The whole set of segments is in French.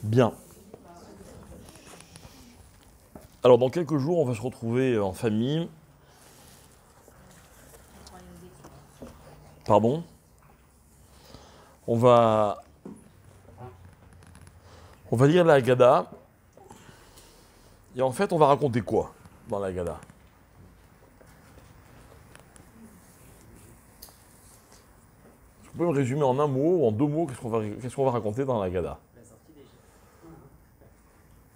Bien. Alors, dans quelques jours, on va se retrouver en famille. Pardon. On va lire la Haggadah. Et en fait, on va raconter quoi dans la Haggadah? Vous pouvez me résumer en un mot ou en deux mots qu'est-ce qu'on va raconter dans la Haggadah? La sortie d'Égypte.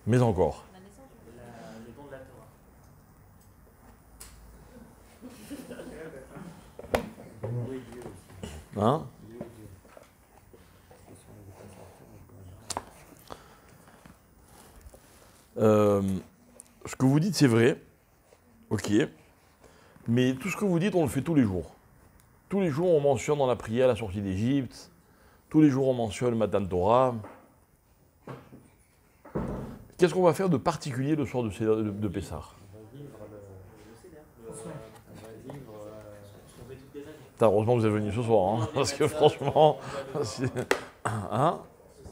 Mais encore. La naissance du le don de la Torah. Oui, Dieu aussi. Hein? Dieu, Dieu. Ce que vous dites, c'est vrai. Ok. Mais tout ce que vous dites, on le fait tous les jours. Tous les jours, on mentionne dans la prière la sortie d'Égypte. Tous les jours, on mentionne le Matan Torah. Qu'est-ce qu'on va faire de particulier le soir de Pessah? On va vivre le Seder. On va vivre ce qu'on fait toutes les années. Heureusement que vous êtes venu ce soir, hein, parce que franchement... Hein?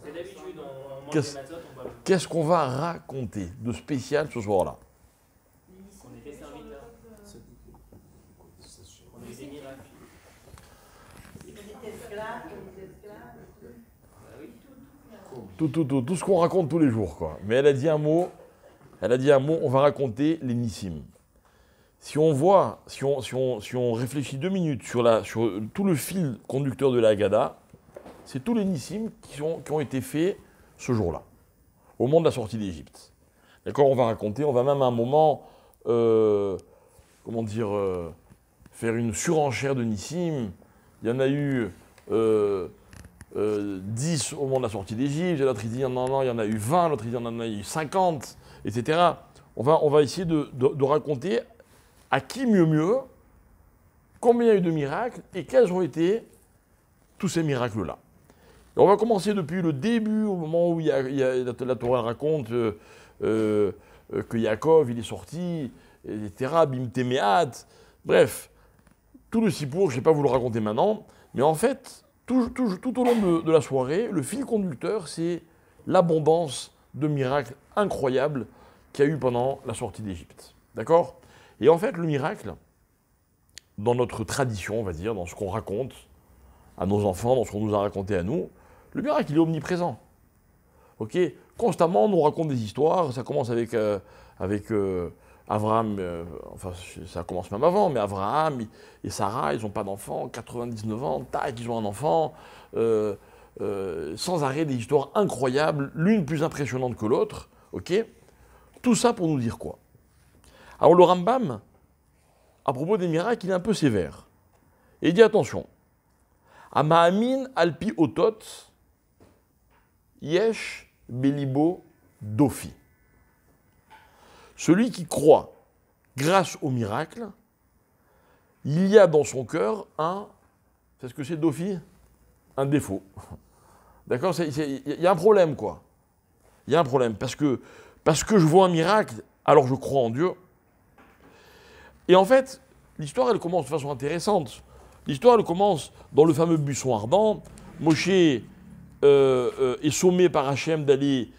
C'est d'habitude, on mange Qu'est-ce- des matzot, on boit le Qu'est-ce qu'on va raconter de spécial ce soir-là? qu'on était serviteurs. On a eu des miracles. Tout ce qu'on raconte tous les jours, quoi. Mais elle a dit un mot, on va raconter les nissim. Si on réfléchit 2 minutes sur tout le fil conducteur de la Haggadah, c'est tous les nissim qui ont été faits ce jour-là, au moment de la sortie d'Égypte. D'accord, on va même à un moment, faire une surenchère de nissim. Il y en a eu 10 au moment de la sortie d'Égypte, l'autre il dit non, il y en a eu 20, l'autre il dit il y en a eu 50, etc. On va essayer de raconter à qui mieux, combien il y a eu de miracles et quels ont été tous ces miracles-là. Et on va commencer depuis le début, au moment où la Torah raconte que Yaakov il est sorti, etc. Bim Temeat, bref, tout le sipour, je ne vais pas vous le raconter maintenant, mais en fait, tout au long de la soirée, le fil conducteur, c'est l'abondance de miracles incroyables qu'il y a eu pendant la sortie d'Égypte. D'accord? Et en fait, le miracle, dans notre tradition, on va dire, dans ce qu'on raconte à nos enfants, dans ce qu'on nous a raconté à nous, le miracle, il est omniprésent. Ok? Constamment, on nous raconte des histoires. Ça commence avec Abraham, enfin, ça commence même avant, mais Abraham et Sarah, ils n'ont pas d'enfant, 99 ans, tac, ils ont un enfant. Sans arrêt, des histoires incroyables, l'une plus impressionnante que l'autre. Ok? Tout ça pour nous dire quoi? Alors, le Rambam, à propos des miracles, il est un peu sévère. Et il dit attention. Amaamin alpi otot, yesh belibo dofi. Celui qui croit grâce au miracle, il y a dans son cœur c'est ce que c'est dofi? Un défaut. D'accord? Il y a un problème, quoi. Il y a un problème. Parce que je vois un miracle, alors je crois en Dieu. Et en fait, l'histoire, elle commence de façon intéressante. L'histoire, elle commence dans le fameux buisson ardent. Moshe est sommé par Hachem d'aller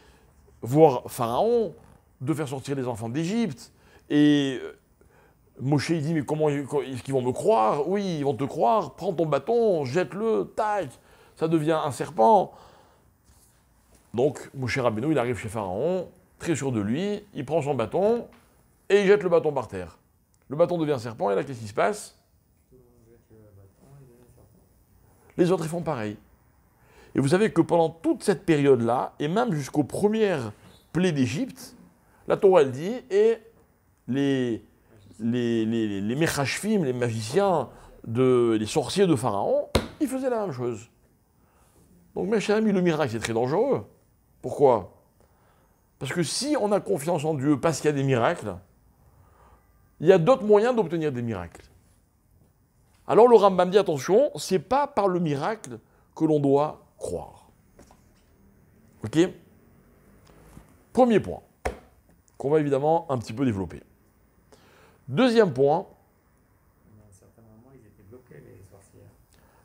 voir Pharaon, de faire sortir les enfants d'Égypte. Et Moshe, il dit, mais comment est-ce qu'ils vont me croire? Oui, ils vont te croire. Prends ton bâton, jette-le, tac, ça devient un serpent. Donc, Moshe Rabbeinu, il arrive chez Pharaon, très sûr de lui, il prend son bâton et il jette le bâton par terre. Le bâton devient serpent, et là, qu'est-ce qui se passe? Les autres, ils font pareil. Et vous savez que pendant toute cette période-là, et même jusqu'aux premières plaies d'Égypte, la Torah, elle dit, et les Mechashfim, les magiciens, les sorciers de Pharaon, ils faisaient la même chose. Donc, mes chers amis, le miracle, c'est très dangereux. Pourquoi? Parce que si on a confiance en Dieu parce qu'il y a des miracles, il y a d'autres moyens d'obtenir des miracles. Alors le Rambam dit attention, c'est pas par le miracle que l'on doit croire. Ok? Premier point, qu'on va évidemment un petit peu développer. Deuxième point. À un certain moment, ils étaient bloqués, les sorcières.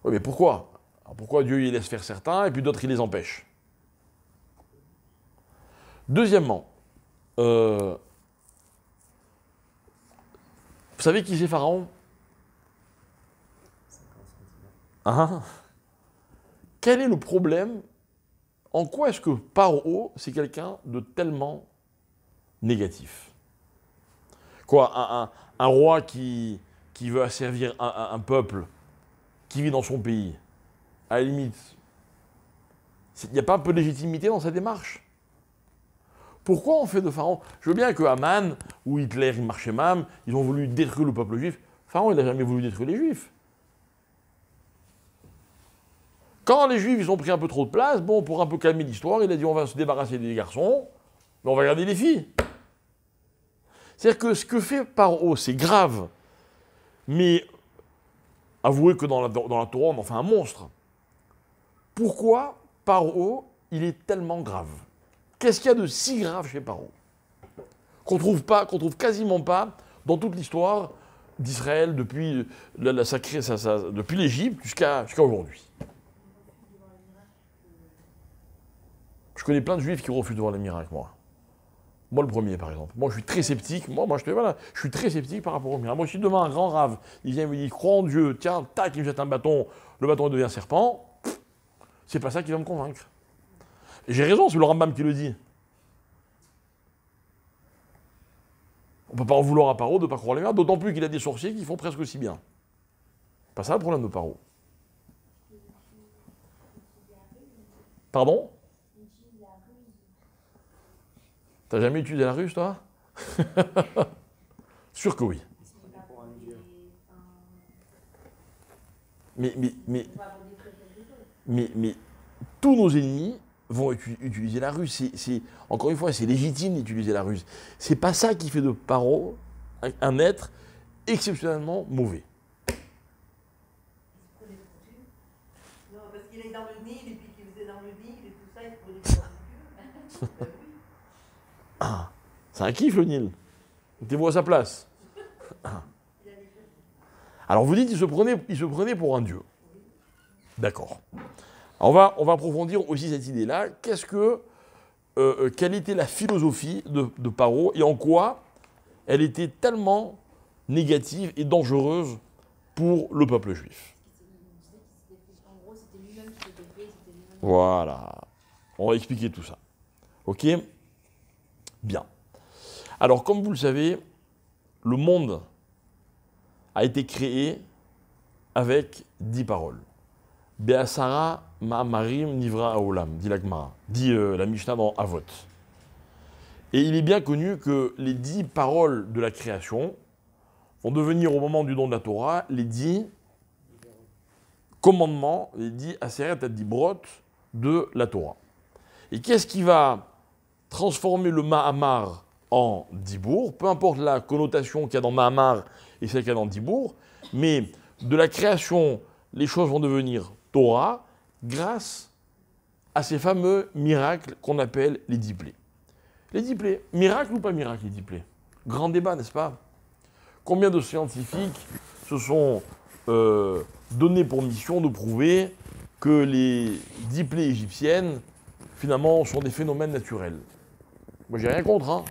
Oui, mais pourquoi? Alors pourquoi Dieu il laisse faire certains et puis d'autres il les empêche? Deuxièmement, vous savez qui c'est Pharaon? 50 centimètres. Hein? Quel est le problème? En quoi est-ce que Paro, c'est quelqu'un de tellement négatif? Quoi, un roi qui veut asservir un peuple qui vit dans son pays, à la limite, il n'y a pas un peu de légitimité dans sa démarche? Pourquoi on fait de Pharaon? Je veux bien que Haman ou Hitler, il marchait même, ils ont voulu détruire le peuple juif. Pharaon, il n'a jamais voulu détruire les juifs. Quand les juifs ils ont pris un peu trop de place, bon, pour un peu calmer l'histoire, il a dit on va se débarrasser des garçons, mais on va garder les filles. C'est-à-dire que ce que fait Paro, c'est grave. Mais avouez que dans la Torah, on en fait un monstre. Pourquoi Paro, il est tellement grave? Qu'est-ce qu'il y a de si grave chez Paro? Qu'on trouve quasiment pas dans toute l'histoire d'Israël depuis depuis l'Égypte jusqu'à aujourd'hui. Je connais plein de juifs qui refusent de voir les miracles, moi. Moi, le premier, par exemple. Moi, je suis très sceptique. Je suis très sceptique par rapport aux miracles. Moi, si demain, un grand rave, il vient et me dit, crois en Dieu, tiens, tac, il me jette un bâton, le bâton il devient serpent, c'est pas ça qui va me convaincre. Et j'ai raison, c'est le Rambam qui le dit. On ne peut pas en vouloir à Paro de ne pas croire les miracles, d'autant plus qu'il a des sorciers qui font presque aussi bien. C'est pas ça le problème de Paro. Pardon? T'as jamais utilisé la ruse, toi? Sûr que oui. Pour un dieu. Mais tous nos ennemis vont utiliser la ruse. Encore une fois, c'est légitime d'utiliser la ruse. C'est pas ça qui fait de Paro un être exceptionnellement mauvais. Non, parce qu'il est dans le Nil, et puis qu'il faisait dans le Nil, et tout ça, il prenait pour un Dieu. Ah, c'est un kiff le Nil. Mettez-vous à sa place. Alors vous dites qu'il se prenait pour un dieu. D'accord. On va approfondir aussi cette idée-là. Quelle était la philosophie de Paro et en quoi elle était tellement négative et dangereuse pour le peuple juif? Voilà. On va expliquer tout ça. Ok? Bien. Alors, comme vous le savez, le monde a été créé avec 10 paroles. Be'asara ma'amarim nivra haolam, dit la Gemara, dit la Mishnah dans Avot. Et il est bien connu que les 10 paroles de la création vont devenir, au moment du don de la Torah, les 10 commandements, les 10 aseret ad-dibrot de la Torah. Et qu'est-ce qui va transformer le Mahamar en Dibour, peu importe la connotation qu'il y a dans Mahamar et celle qu'il y a dans Dibour, mais de la création, les choses vont devenir Torah grâce à ces fameux miracles qu'on appelle les 10 plaies. Les 10 plaies, miracle ou pas miracle les 10 plaies? Grand débat, n'est-ce pas? Combien de scientifiques se sont donnés pour mission de prouver que les 10 plaies égyptiennes, finalement, sont des phénomènes naturels? Moi, j'ai rien contre, hein.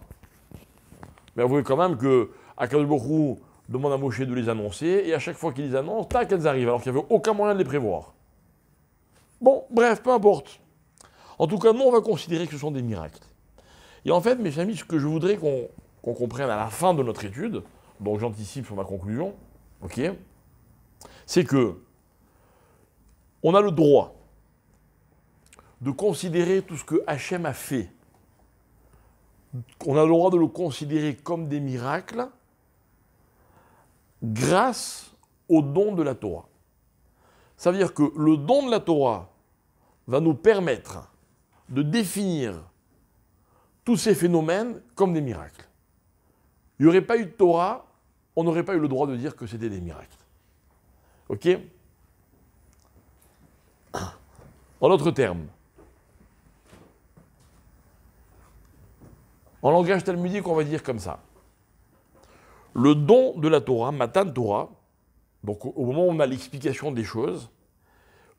Mais avouez quand même que Akadosh Baruch Hu demande à Moshe de les annoncer, et à chaque fois qu'il les annonce, tac, elles arrivent, alors qu'il n'y avait aucun moyen de les prévoir. Bon, bref, peu importe. En tout cas, nous, on va considérer que ce sont des miracles. Et en fait, mes amis, ce que je voudrais qu'on comprenne à la fin de notre étude, donc j'anticipe sur ma conclusion, ok, c'est que on a le droit de considérer tout ce que Hachem a fait. On a le droit de le considérer comme des miracles grâce au don de la Torah. Ça veut dire que le don de la Torah va nous permettre de définir tous ces phénomènes comme des miracles. Il n'y aurait pas eu de Torah, on n'aurait pas eu le droit de dire que c'était des miracles. Ok? En d'autres termes, en langage talmudique, on va dire comme ça. Le don de la Torah, Matan Torah, donc au moment où on a l'explication des choses,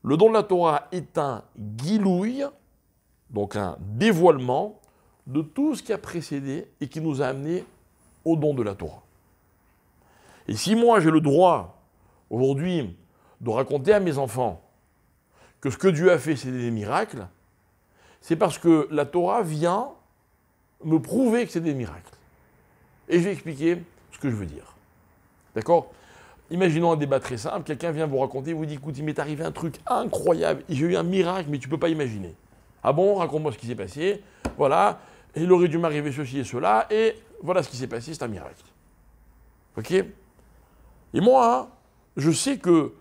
le don de la Torah est un gilouï, donc un dévoilement de tout ce qui a précédé et qui nous a amenés au don de la Torah. Et si moi j'ai le droit, aujourd'hui, de raconter à mes enfants que ce que Dieu a fait, c'est des miracles, c'est parce que la Torah vient me prouver que c'est des miracles. Et je vais expliquer ce que je veux dire. D'accord ? Imaginons un débat très simple, quelqu'un vient vous raconter, vous dit, écoute, il m'est arrivé un truc incroyable, j'ai eu un miracle, mais tu ne peux pas imaginer. Ah bon, raconte-moi ce qui s'est passé, voilà, il aurait dû m'arriver ceci et cela, et voilà ce qui s'est passé, c'est un miracle. Ok ? Et moi, je sais que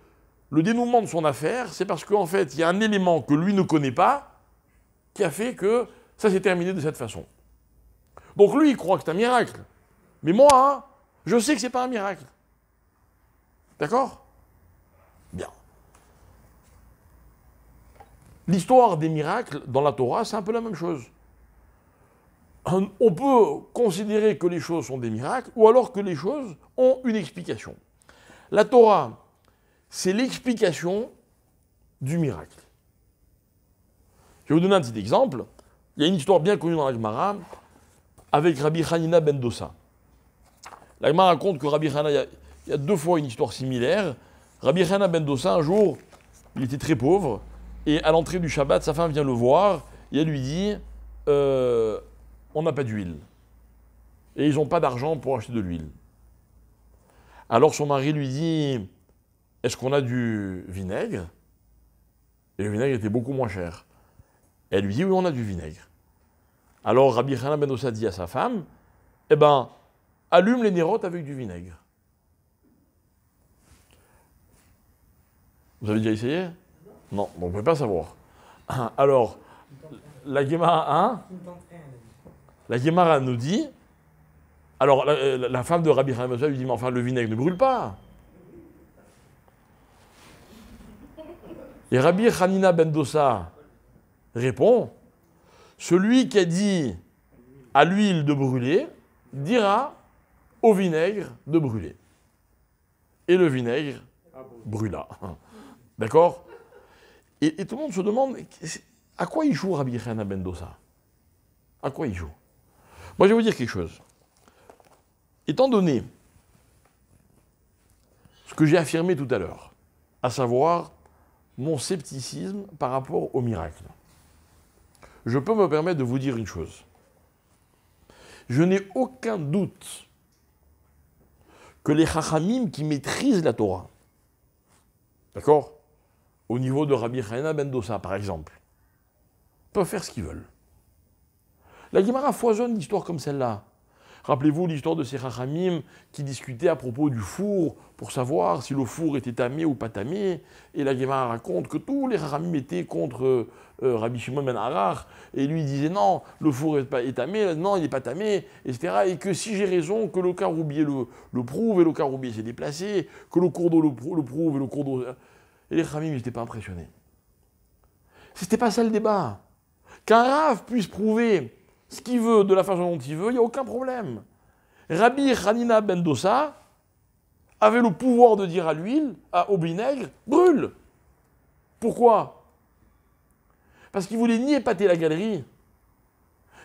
le dénouement de son affaire, c'est parce qu'en fait, il y a un élément que lui ne connaît pas, qui a fait que ça s'est terminé de cette façon. Donc lui, il croit que c'est un miracle. Mais moi, je sais que ce n'est pas un miracle. D'accord ? Bien. L'histoire des miracles dans la Torah, c'est un peu la même chose. On peut considérer que les choses sont des miracles ou alors que les choses ont une explication. La Torah, c'est l'explication du miracle. Je vais vous donner un petit exemple. Il y a une histoire bien connue dans la Gemara avec Rabbi Hanina ben Dosa. La Gemara raconte que Rabbi Hanina, il y a 2 fois une histoire similaire. Rabbi Hanina ben Dosa, un jour, il était très pauvre, et à l'entrée du Shabbat, sa femme vient le voir, et elle lui dit on n'a pas d'huile. Et ils n'ont pas d'argent pour acheter de l'huile. Alors son mari lui dit est-ce qu'on a du vinaigre ? Et le vinaigre était beaucoup moins cher. Et elle lui dit oui, on a du vinaigre. Alors Rabbi Hanina ben Dosa dit à sa femme eh ben, allume les nérotes avec du vinaigre. Vous avez déjà essayé ? Non, donc vous ne pouvez pas savoir. Alors, la Gemara nous dit, alors la femme de Rabbi Hanina ben Dosa lui dit, mais enfin le vinaigre ne brûle pas. Et Rabbi Hanina ben Dosa répond, celui qui a dit à l'huile de brûler, dira au vinaigre de brûler. Et le vinaigre brûla. D'accord ? Et tout le monde se demande, à quoi il joue Rabbi Hanina ben Dosa ? À quoi il joue ? Moi, je vais vous dire quelque chose. Étant donné ce que j'ai affirmé tout à l'heure, à savoir mon scepticisme par rapport au miracle, je peux me permettre de vous dire une chose. Je n'ai aucun doute que les Chachamim qui maîtrisent la Torah, d'accord, au niveau de Rabbi Hanina ben Dosa, par exemple, peuvent faire ce qu'ils veulent. La Gemara foisonne d'histoires comme celle-là. Rappelez-vous l'histoire de ces Chachamim qui discutaient à propos du four pour savoir si le four était tamé ou pas tamé. Et la Gemara raconte que tous les Chachamim étaient contre Rabbi Shimon ben Harar. Et lui disait non, le four est tamé, non, il n'est pas tamé, etc. Et que si j'ai raison, que le caroubier le prouve et le caroubier s'est déplacé, que le cours d'eau le prouve et le cours d'eau. Et les Chachamim n'étaient pas impressionnés. C'était pas ça le débat. Qu'un Rav puisse prouver ce qu'il veut, de la façon dont il veut, il n'y a aucun problème. Rabbi Hanina ben Dosa avait le pouvoir de dire à l'huile, au vinaigre, brûle. Pourquoi ? Parce qu'il voulait ni épater la galerie,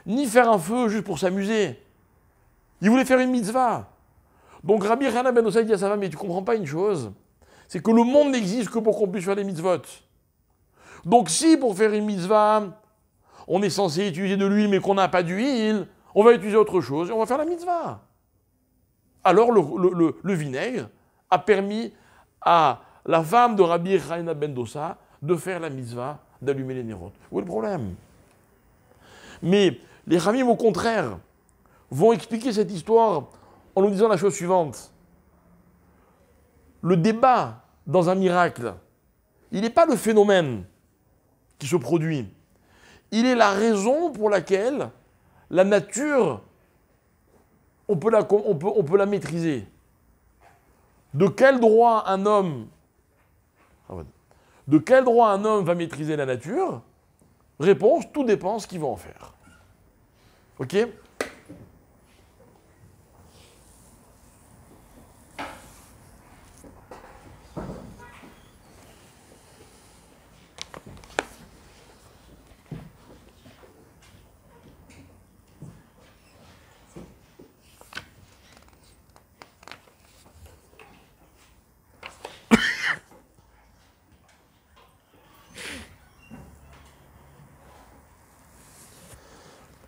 ni faire un feu juste pour s'amuser. Il voulait faire une mitzvah. Donc Rabbi Hanina ben Dosa dit à sa femme, mais tu ne comprends pas une chose, c'est que le monde n'existe que pour qu'on puisse faire des mitzvot. Donc si pour faire une mitzvah, on est censé utiliser de l'huile, mais qu'on n'a pas d'huile, on va utiliser autre chose et on va faire la mitzvah. Alors le vinaigre a permis à la femme de Rabbi Hanina ben Dosa de faire la mitzvah, d'allumer les nérotes. Où est le problème ? Mais les Chachamim, au contraire, vont expliquer cette histoire en nous disant la chose suivante. Le débat dans un miracle, il n'est pas le phénomène qui se produit. Il est la raison pour laquelle la nature, on peut la maîtriser. De quel droit un homme va maîtriser la nature ? Réponse, tout dépend ce qu'il va en faire. Ok ?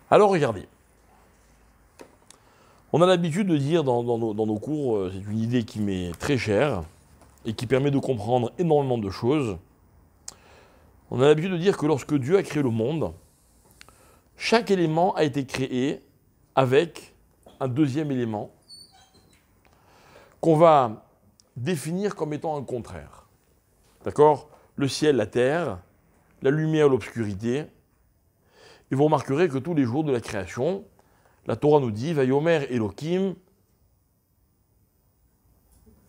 Alors regardez. On a l'habitude de dire dans nos cours, c'est une idée qui m'est très chère et qui permet de comprendre énormément de choses. On a l'habitude de dire que lorsque Dieu a créé le monde, chaque élément a été créé avec un deuxième élément qu'on va définir comme étant un contraire. D'accord? Le ciel, la terre, la lumière, l'obscurité. Et vous remarquerez que tous les jours de la création, la Torah nous dit, Vayomer Elohim,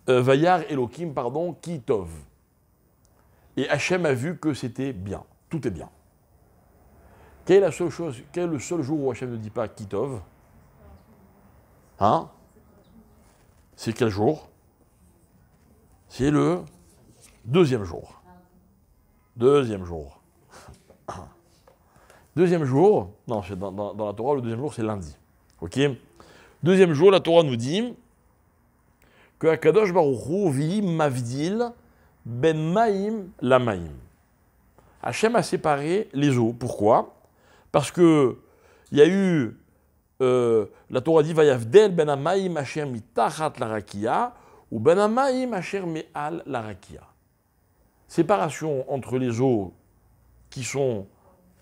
Vayar Elohim, pardon, Ki Tov. Et Hachem a vu que c'était bien, tout est bien. Quelle est le seul jour où Hachem ne dit pas Ki Tov? Hein? C'est quel jour? C'est le deuxième jour. Deuxième jour. Deuxième jour, non, dans la Torah, le deuxième jour, c'est lundi. Ok? Deuxième jour, la Torah nous dit que Akadosh Baruch Hu vi mavdil ben maïm la maïm. Hachem a séparé les eaux. Pourquoi? Parce que il y a eu, la Torah dit vayavdel ben amaïm asher mitachat la rakia ou ben amaïm asher me'al la rakia. Séparation entre les eaux qui sont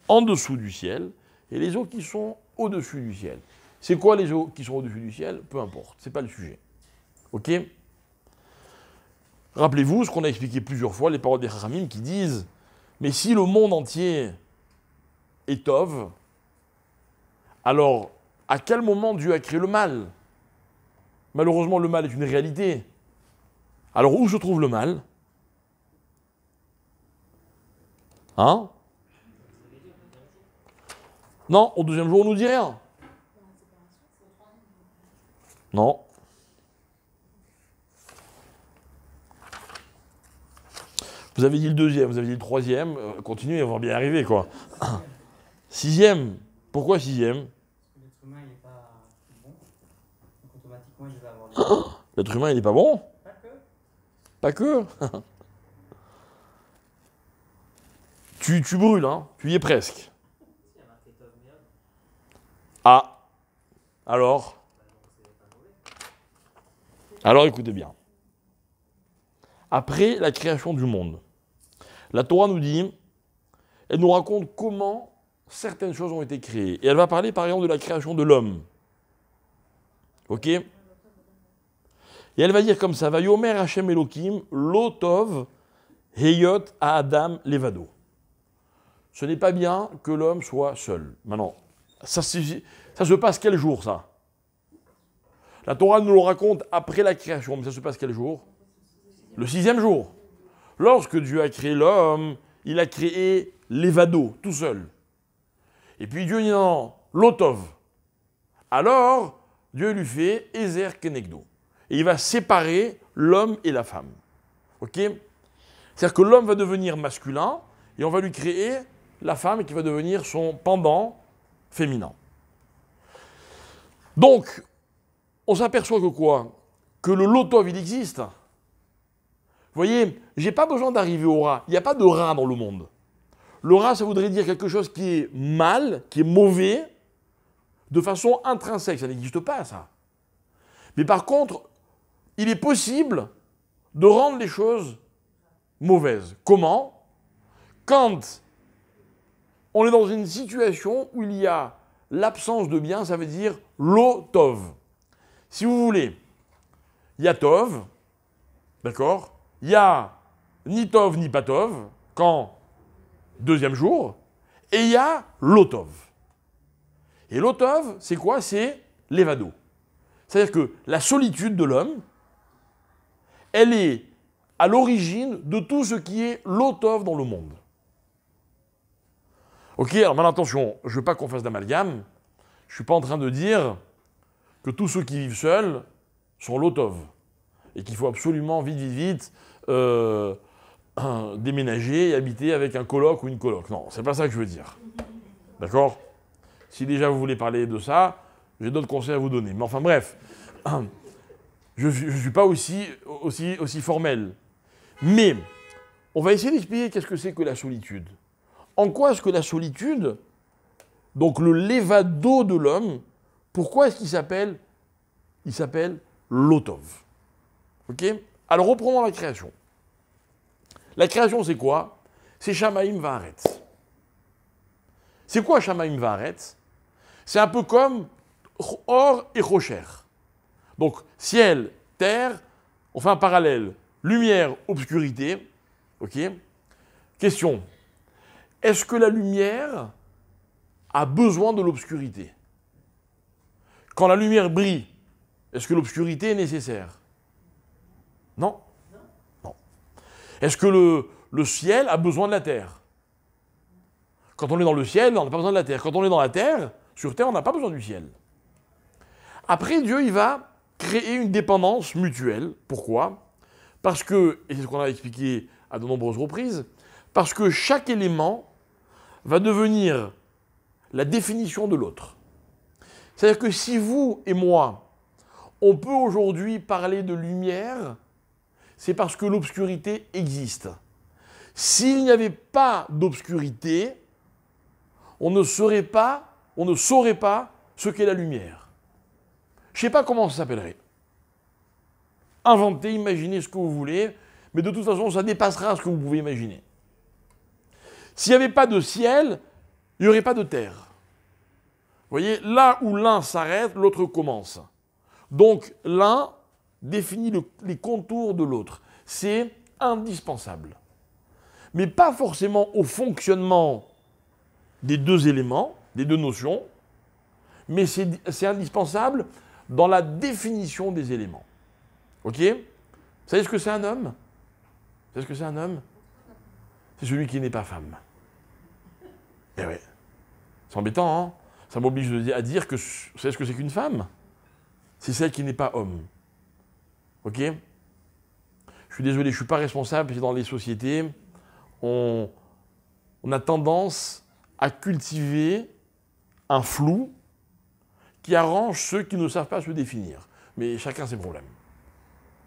en dessous du ciel et les eaux qui sont au-dessus du ciel. C'est quoi les eaux qui sont au-dessus du ciel? Peu importe, c'est pas le sujet. Ok? Rappelez-vous ce qu'on a expliqué plusieurs fois, les paroles des Chachamim qui disent « Mais si le monde entier est Tov, alors à quel moment Dieu a créé le mal? Malheureusement, le mal est une réalité. Alors où se trouve le mal? Hein? Non, au deuxième jour, on ne nous dit rien. Non. Vous avez dit le deuxième, vous avez dit le troisième, continuez, on va bien y arriver, quoi. Sixième. Pourquoi sixième? L'être humain, il n'est pas bon. Donc automatiquement, il va avoir des... L'être humain, il n'est pas bon? Pas que. Pas que. Tu brûles, hein? Tu y es presque. Il y a marqué Tov Meod. Ah. Alors? Alors écoutez bien. Après la création du monde, la Torah nous dit, elle nous raconte comment certaines choses ont été créées. Et elle va parler par exemple de la création de l'homme. Ok? Et elle va dire comme ça, Vayomer Hashem Elohim, Lotov, Heyot à Adam Levado. Ce n'est pas bien que l'homme soit seul. Maintenant, ça se passe quel jour, ça? La Torah nous le raconte après la création, mais ça se passe quel jour? Le sixième jour. Lorsque Dieu a créé l'homme, il a créé Levado, tout seul. Et puis Dieu dit non, Lotov. Alors, Dieu lui fait Ezer Kenegdo. Et il va séparer l'homme et la femme. Ok? C'est-à-dire que l'homme va devenir masculin et on va lui créer la femme qui va devenir son pendant féminin. Donc, on s'aperçoit que quoi? Que le Lotov, il existe. Vous voyez, j'ai pas besoin d'arriver au rat. Il n'y a pas de rat dans le monde. Le rat, ça voudrait dire quelque chose qui est mal, qui est mauvais, de façon intrinsèque. Ça n'existe pas, ça. Mais par contre, il est possible de rendre les choses mauvaises. Comment? Quand on est dans une situation où il y a l'absence de bien, ça veut dire Lotov. Si vous voulez, il y a Tov, d'accord? Il y a ni Tov ni pas Tov, quand deuxième jour, et il y a Lotov. Et Lotov, c'est quoi? C'est l'évado. C'est-à-dire que la solitude de l'homme, elle est à l'origine de tout ce qui est Lotov dans le monde. Ok, alors maintenant attention, je ne veux pas qu'on fasse d'amalgame, je ne suis pas en train de dire que tous ceux qui vivent seuls sont Lotov, et qu'il faut absolument vite, déménager et habiter avec un coloc ou une coloc. Non, c'est pas ça que je veux dire. D'accord? Si déjà vous voulez parler de ça, j'ai d'autres conseils à vous donner. Mais enfin bref, je ne suis pas aussi formel. Mais on va essayer d'expliquer qu'est-ce que c'est que la solitude. En quoi est-ce que la solitude donc le levado de l'homme, pourquoi est-ce qu'il s'appelle? Il s'appelle l'Otov. Ok? Alors reprenons la création. La création, c'est quoi? C'est Shamaim Va'aretz. C'est quoi Shamaim Va'aretz? C'est un peu comme Or et Rocher. Donc, ciel, terre, on fait un parallèle. Lumière, obscurité. Ok? Question. Est-ce que la lumière a besoin de l'obscurité? Quand la lumière brille, est-ce que l'obscurité est nécessaire? Non. Non. Est-ce que le ciel a besoin de la terre? Quand on est dans le ciel, on n'a pas besoin de la terre. Quand on est dans la terre, sur terre, on n'a pas besoin du ciel. Après, Dieu, il va créer une dépendance mutuelle. Pourquoi? Parce que, et c'est ce qu'on a expliqué à de nombreuses reprises, parce que chaque élément va devenir la définition de l'autre. C'est-à-dire que si vous et moi, on peut aujourd'hui parler de lumière, c'est parce que l'obscurité existe. S'il n'y avait pas d'obscurité, on ne saurait pas ce qu'est la lumière. Je ne sais pas comment ça s'appellerait. Inventez, imaginez ce que vous voulez, mais de toute façon, ça dépassera ce que vous pouvez imaginer. S'il n'y avait pas de ciel, il n'y aurait pas de terre. Vous voyez, là où l'un s'arrête, l'autre commence. Donc, l'un définit les contours de l'autre. C'est indispensable. Mais pas forcément au fonctionnement des deux éléments, des deux notions, mais c'est indispensable dans la définition des éléments. Ok? Vous savez ce que c'est un homme? Vous savez ce que c'est un homme? C'est celui qui n'est pas femme. Eh oui. C'est embêtant, hein? Ça m'oblige à dire que vous savez ce que c'est qu'une femme? C'est celle qui n'est pas homme. Ok? Je suis désolé, je ne suis pas responsable, parce que dans les sociétés, on a tendance à cultiver un flou qui arrange ceux qui ne savent pas se définir. Mais chacun ses problèmes.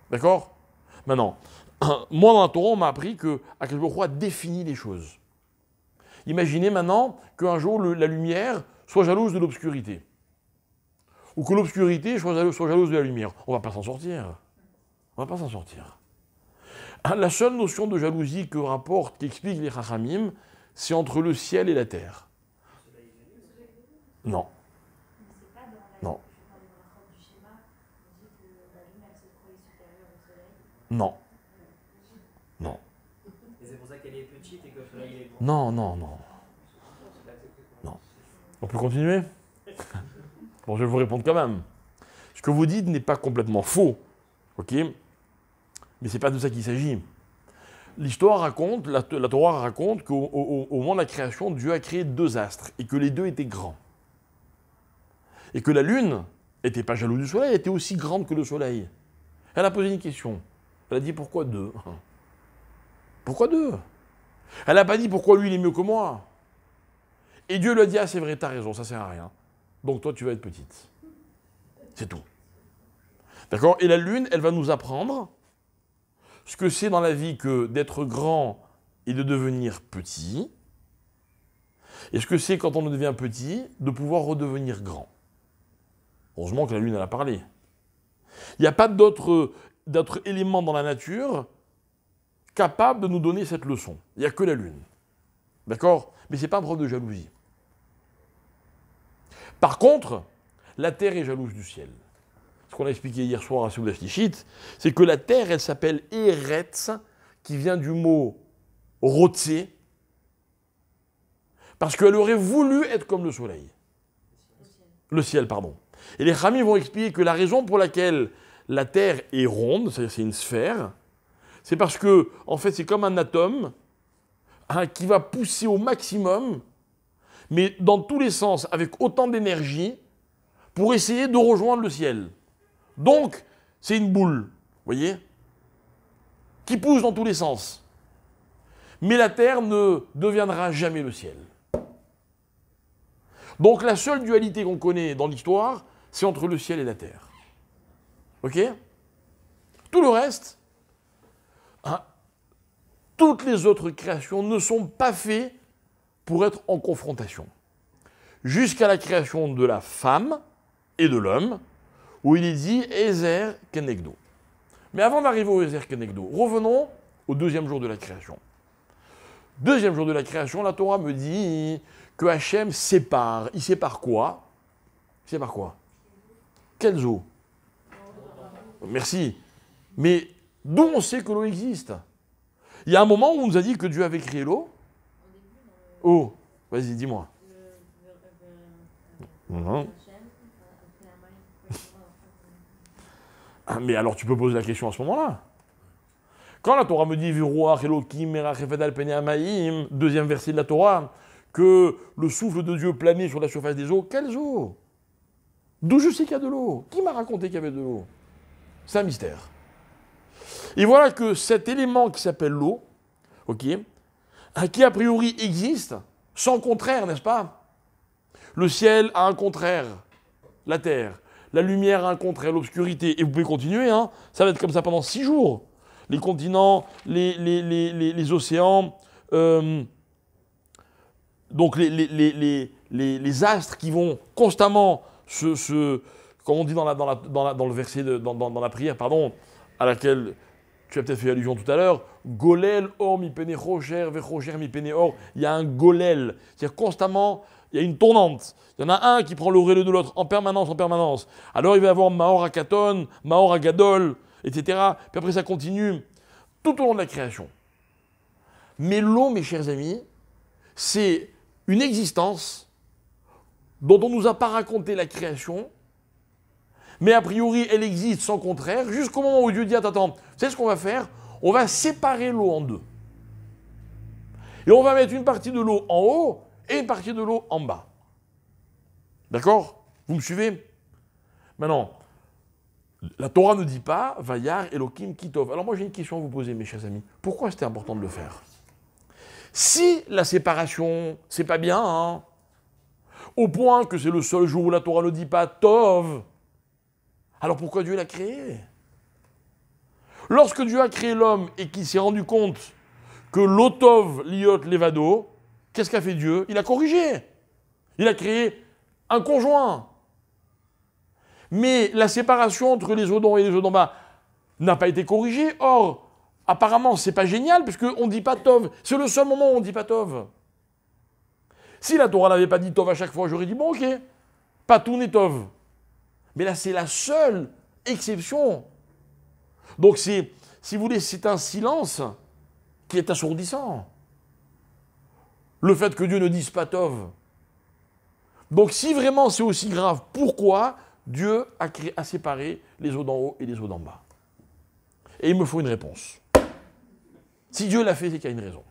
D'accord? Maintenant, moi dans la Torah, on m'a appris que Akadosh Baruch Hu a défini les choses. Imaginez maintenant qu'un jour la lumière soit jalouse de l'obscurité. Ou que l'obscurité soit jalouse de la lumière. On ne va pas s'en sortir. On ne va pas s'en sortir. La seule notion de jalousie qu'expliquent les Chachamim, c'est entre le ciel et la terre. Non. Non. Non. Non. Et c'est pour ça qu'elle est petite et que le soleil est grand. Non, non, non. Non. On peut continuer? Bon, je vais vous répondre quand même. Ce que vous dites n'est pas complètement faux. Ok? Mais ce n'est pas de ça qu'il s'agit. L'histoire raconte, la Torah raconte qu'au moment de la création, Dieu a créé deux astres et que les deux étaient grands. Et que la lune n'était pas jalouse du soleil, elle était aussi grande que le soleil. Elle a posé une question. Elle a dit pourquoi deux? Pourquoi deux? Elle n'a pas dit pourquoi lui il est mieux que moi. Et Dieu lui a dit ah c'est vrai, t'as raison, ça sert à rien. Donc toi tu vas être petite. C'est tout. D'accord? Et la lune, elle va nous apprendre ce que c'est dans la vie que d'être grand et de devenir petit. Et ce que c'est quand on devient petit, de pouvoir redevenir grand. Heureusement que la lune elle a parlé. Il n'y a pas d'autres éléments dans la nature capables de nous donner cette leçon. Il n'y a que la lune. D'accord? Mais ce n'est pas un preuve de jalousie. Par contre, la terre est jalouse du ciel. Ce qu'on a expliqué hier soir à Seudah Shlichit, c'est que la terre, elle s'appelle Eretz, qui vient du mot Rotse, parce qu'elle aurait voulu être comme le soleil. Le ciel, pardon. Et les Chachamim vont expliquer que la raison pour laquelle la terre est ronde, c'est-à-dire c'est une sphère, c'est parce que, en fait, c'est comme un atome qui va pousser au maximum, mais dans tous les sens, avec autant d'énergie, pour essayer de rejoindre le ciel. Donc, c'est une boule, vous voyez, qui pousse dans tous les sens. Mais la terre ne deviendra jamais le ciel. Donc, la seule dualité qu'on connaît dans l'histoire, c'est entre le ciel et la terre. Ok? Tout le reste, toutes les autres créations ne sont pas faites pour être en confrontation. jusqu'à la création de la femme et de l'homme, où il est dit Ezer Kenegdo. Mais avant d'arriver au Ezer Kenegdo, revenons au deuxième jour de la création. Deuxième jour de la création, la Torah me dit que Hachem sépare. Il sépare quoi? Il sépare quoi? Quelles eaux? Merci. Mais d'où on sait que l'eau existe? Il y a un moment où on nous a dit que Dieu avait créé l'eau. Oh, vas-y, dis-moi. Ah, mais alors tu peux poser la question à ce moment-là. Quand la Torah me dit Viroach Elohim merachefet al penei hamayim, deuxième verset de la Torah, que le souffle de Dieu planait sur la surface des eaux, quelles eaux? D'où je sais qu'il y a de l'eau? Qui m'a raconté qu'il y avait de l'eau? C'est un mystère. Et voilà que cet élément qui s'appelle l'eau, ok, qui a priori existe, sans contraire, n'est-ce pas? Le ciel a un contraire, la terre. La lumière a un contraire, l'obscurité. Et vous pouvez continuer, hein, ça va être comme ça pendant 6 jours. Les continents, les océans, donc les astres qui vont constamment comme on dit dans le verset, dans la prière, pardon, à laquelle tu as peut-être fait allusion tout à l'heure, Golel or mi pene roger ve roger mi pene or. Il y a un golel, c'est-à-dire constamment, il y a une tournante. Il y en a un qui prend le relais de l'autre en permanence, en permanence. Alors il va y avoir Maor Akaton, Maor Agadol, etc. Puis après ça continue tout au long de la création. Mais l'eau, mes chers amis, c'est une existence dont on ne nous a pas raconté la création, mais a priori elle existe sans contraire, jusqu'au moment où Dieu dit attends, vous savez ce qu'on va faire? On va séparer l'eau en deux. Et on va mettre une partie de l'eau en haut et une partie de l'eau en bas. D'accord? Vous me suivez? Maintenant, la Torah ne dit pas Vayar Elohim Kitov. Alors moi j'ai une question à vous poser, mes chers amis. Pourquoi c'était important de le faire? Si la séparation, c'est pas bien, hein, au point que c'est le seul jour où la Torah ne dit pas Tov, alors pourquoi Dieu l'a créé? Lorsque Dieu a créé l'homme et qu'il s'est rendu compte que l'Otov liot levado, qu'est-ce qu'a fait Dieu? Il a corrigé. Il a créé un conjoint. Mais la séparation entre les eaux d'en haut et les eaux d'en bas n'a pas été corrigée. Or, apparemment, c'est pas génial, puisqu'on ne dit pas Tov. C'est le seul moment où on ne dit pas Tov. Si la Torah n'avait pas dit Tov à chaque fois, j'aurais dit, bon, ok, pas tout n'est Tov. Mais là, c'est la seule exception. Donc, si vous voulez, c'est un silence qui est assourdissant. Le fait que Dieu ne dise pas Tov. Donc, si vraiment c'est aussi grave, pourquoi Dieu a séparé les eaux d'en haut et les eaux d'en bas? Et il me faut une réponse. Si Dieu l'a fait, c'est qu'il y a une raison.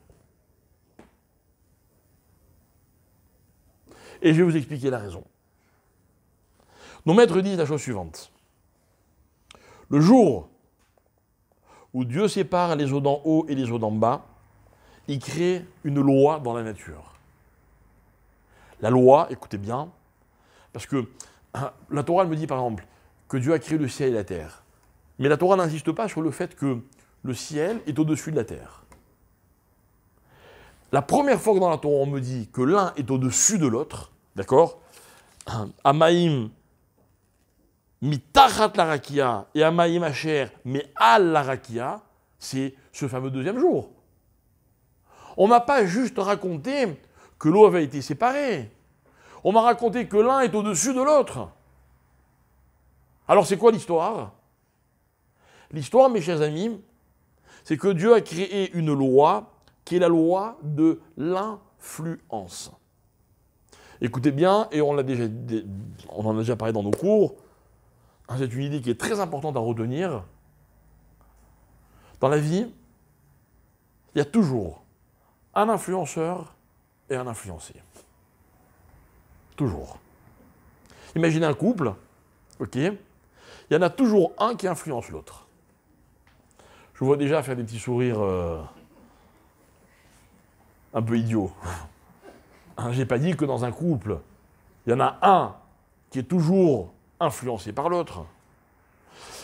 Et je vais vous expliquer la raison. Nos maîtres disent la chose suivante. Le jour où Dieu sépare les eaux d'en haut et les eaux d'en bas, il crée une loi dans la nature. La loi, écoutez bien, parce que la Torah me dit par exemple que Dieu a créé le ciel et la terre. Mais la Torah n'insiste pas sur le fait que le ciel est au-dessus de la terre. La première fois que dans la Torah on me dit que l'un est au-dessus de l'autre, d'accord? Amaïm mitachat la rakia et Amaïm Asher mais al la rakia, c'est ce fameux deuxième jour. On ne m'a pas juste raconté que l'eau avait été séparée. On m'a raconté que l'un est au-dessus de l'autre. Alors c'est quoi l'histoire? L'histoire, mes chers amis, c'est que Dieu a créé une loi qui est la loi de l'influence. Écoutez bien, et on en a déjà parlé dans nos cours, c'est une idée qui est très importante à retenir. Dans la vie, il y a toujours un influenceur et un influencé. Toujours. Imaginez un couple, ok? Il y en a toujours un qui influence l'autre. Je vous vois déjà faire des petits sourires un peu idiots. J'ai pas dit que dans un couple, il y en a un qui est toujours influencé par l'autre.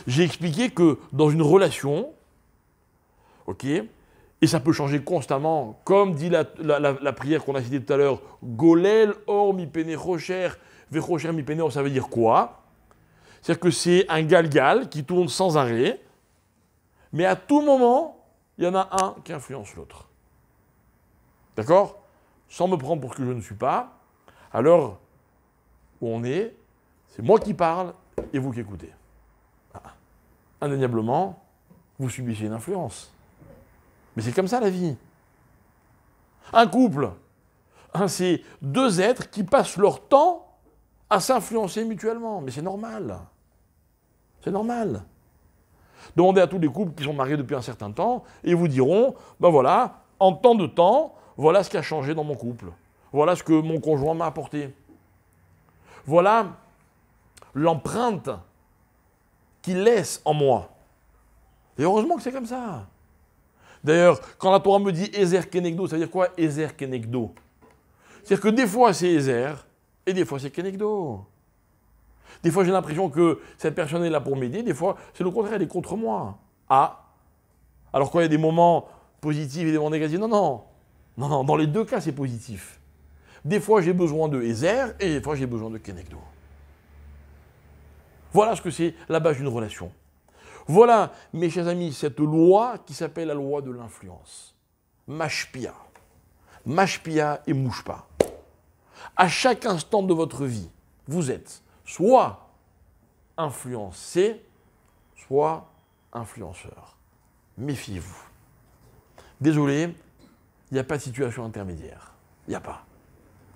J'ai expliqué que dans une relation, ok, Et ça peut changer constamment. Comme dit la prière qu'on a citée tout à l'heure, Golel or mi pene rocher, ve rocher mi pene, ça veut dire quoi? C'est-à-dire que c'est un galgal qui tourne sans arrêt, mais à tout moment, il y en a un qui influence l'autre. D'accord? Sans me prendre pour ce que je ne suis pas, à l'heure où on est, c'est moi qui parle et vous qui écoutez. Indéniablement, vous subissez une influence. Mais c'est comme ça la vie. Un couple, c'est deux êtres qui passent leur temps à s'influencer mutuellement. Mais c'est normal. C'est normal. Demandez à tous les couples qui sont mariés depuis un certain temps et ils vous diront, ben voilà, en tant de temps, voilà ce qui a changé dans mon couple. Voilà ce que mon conjoint m'a apporté. Voilà l'empreinte qu'il laisse en moi. Et heureusement que c'est comme ça. D'ailleurs, quand la Torah me dit Ezer Kenegdo, ça veut dire quoi Ezer Kenegdo? C'est-à-dire que des fois c'est Ezer et des fois c'est Kenegdo. Des fois j'ai l'impression que cette personne est là pour m'aider, des fois c'est le contraire, elle est contre moi. Ah. Alors quand il y a des moments positifs et des moments négatifs, non, dans les deux cas c'est positif. Des fois j'ai besoin de Ezer et des fois j'ai besoin de Kenegdo. Voilà ce que c'est la base d'une relation. Voilà, mes chers amis, cette loi qui s'appelle la loi de l'influence. Mashpia. Mashpia et Mouchpa. À chaque instant de votre vie, vous êtes soit influencé, soit influenceur. Méfiez-vous. Désolé, il n'y a pas de situation intermédiaire. Il n'y a pas.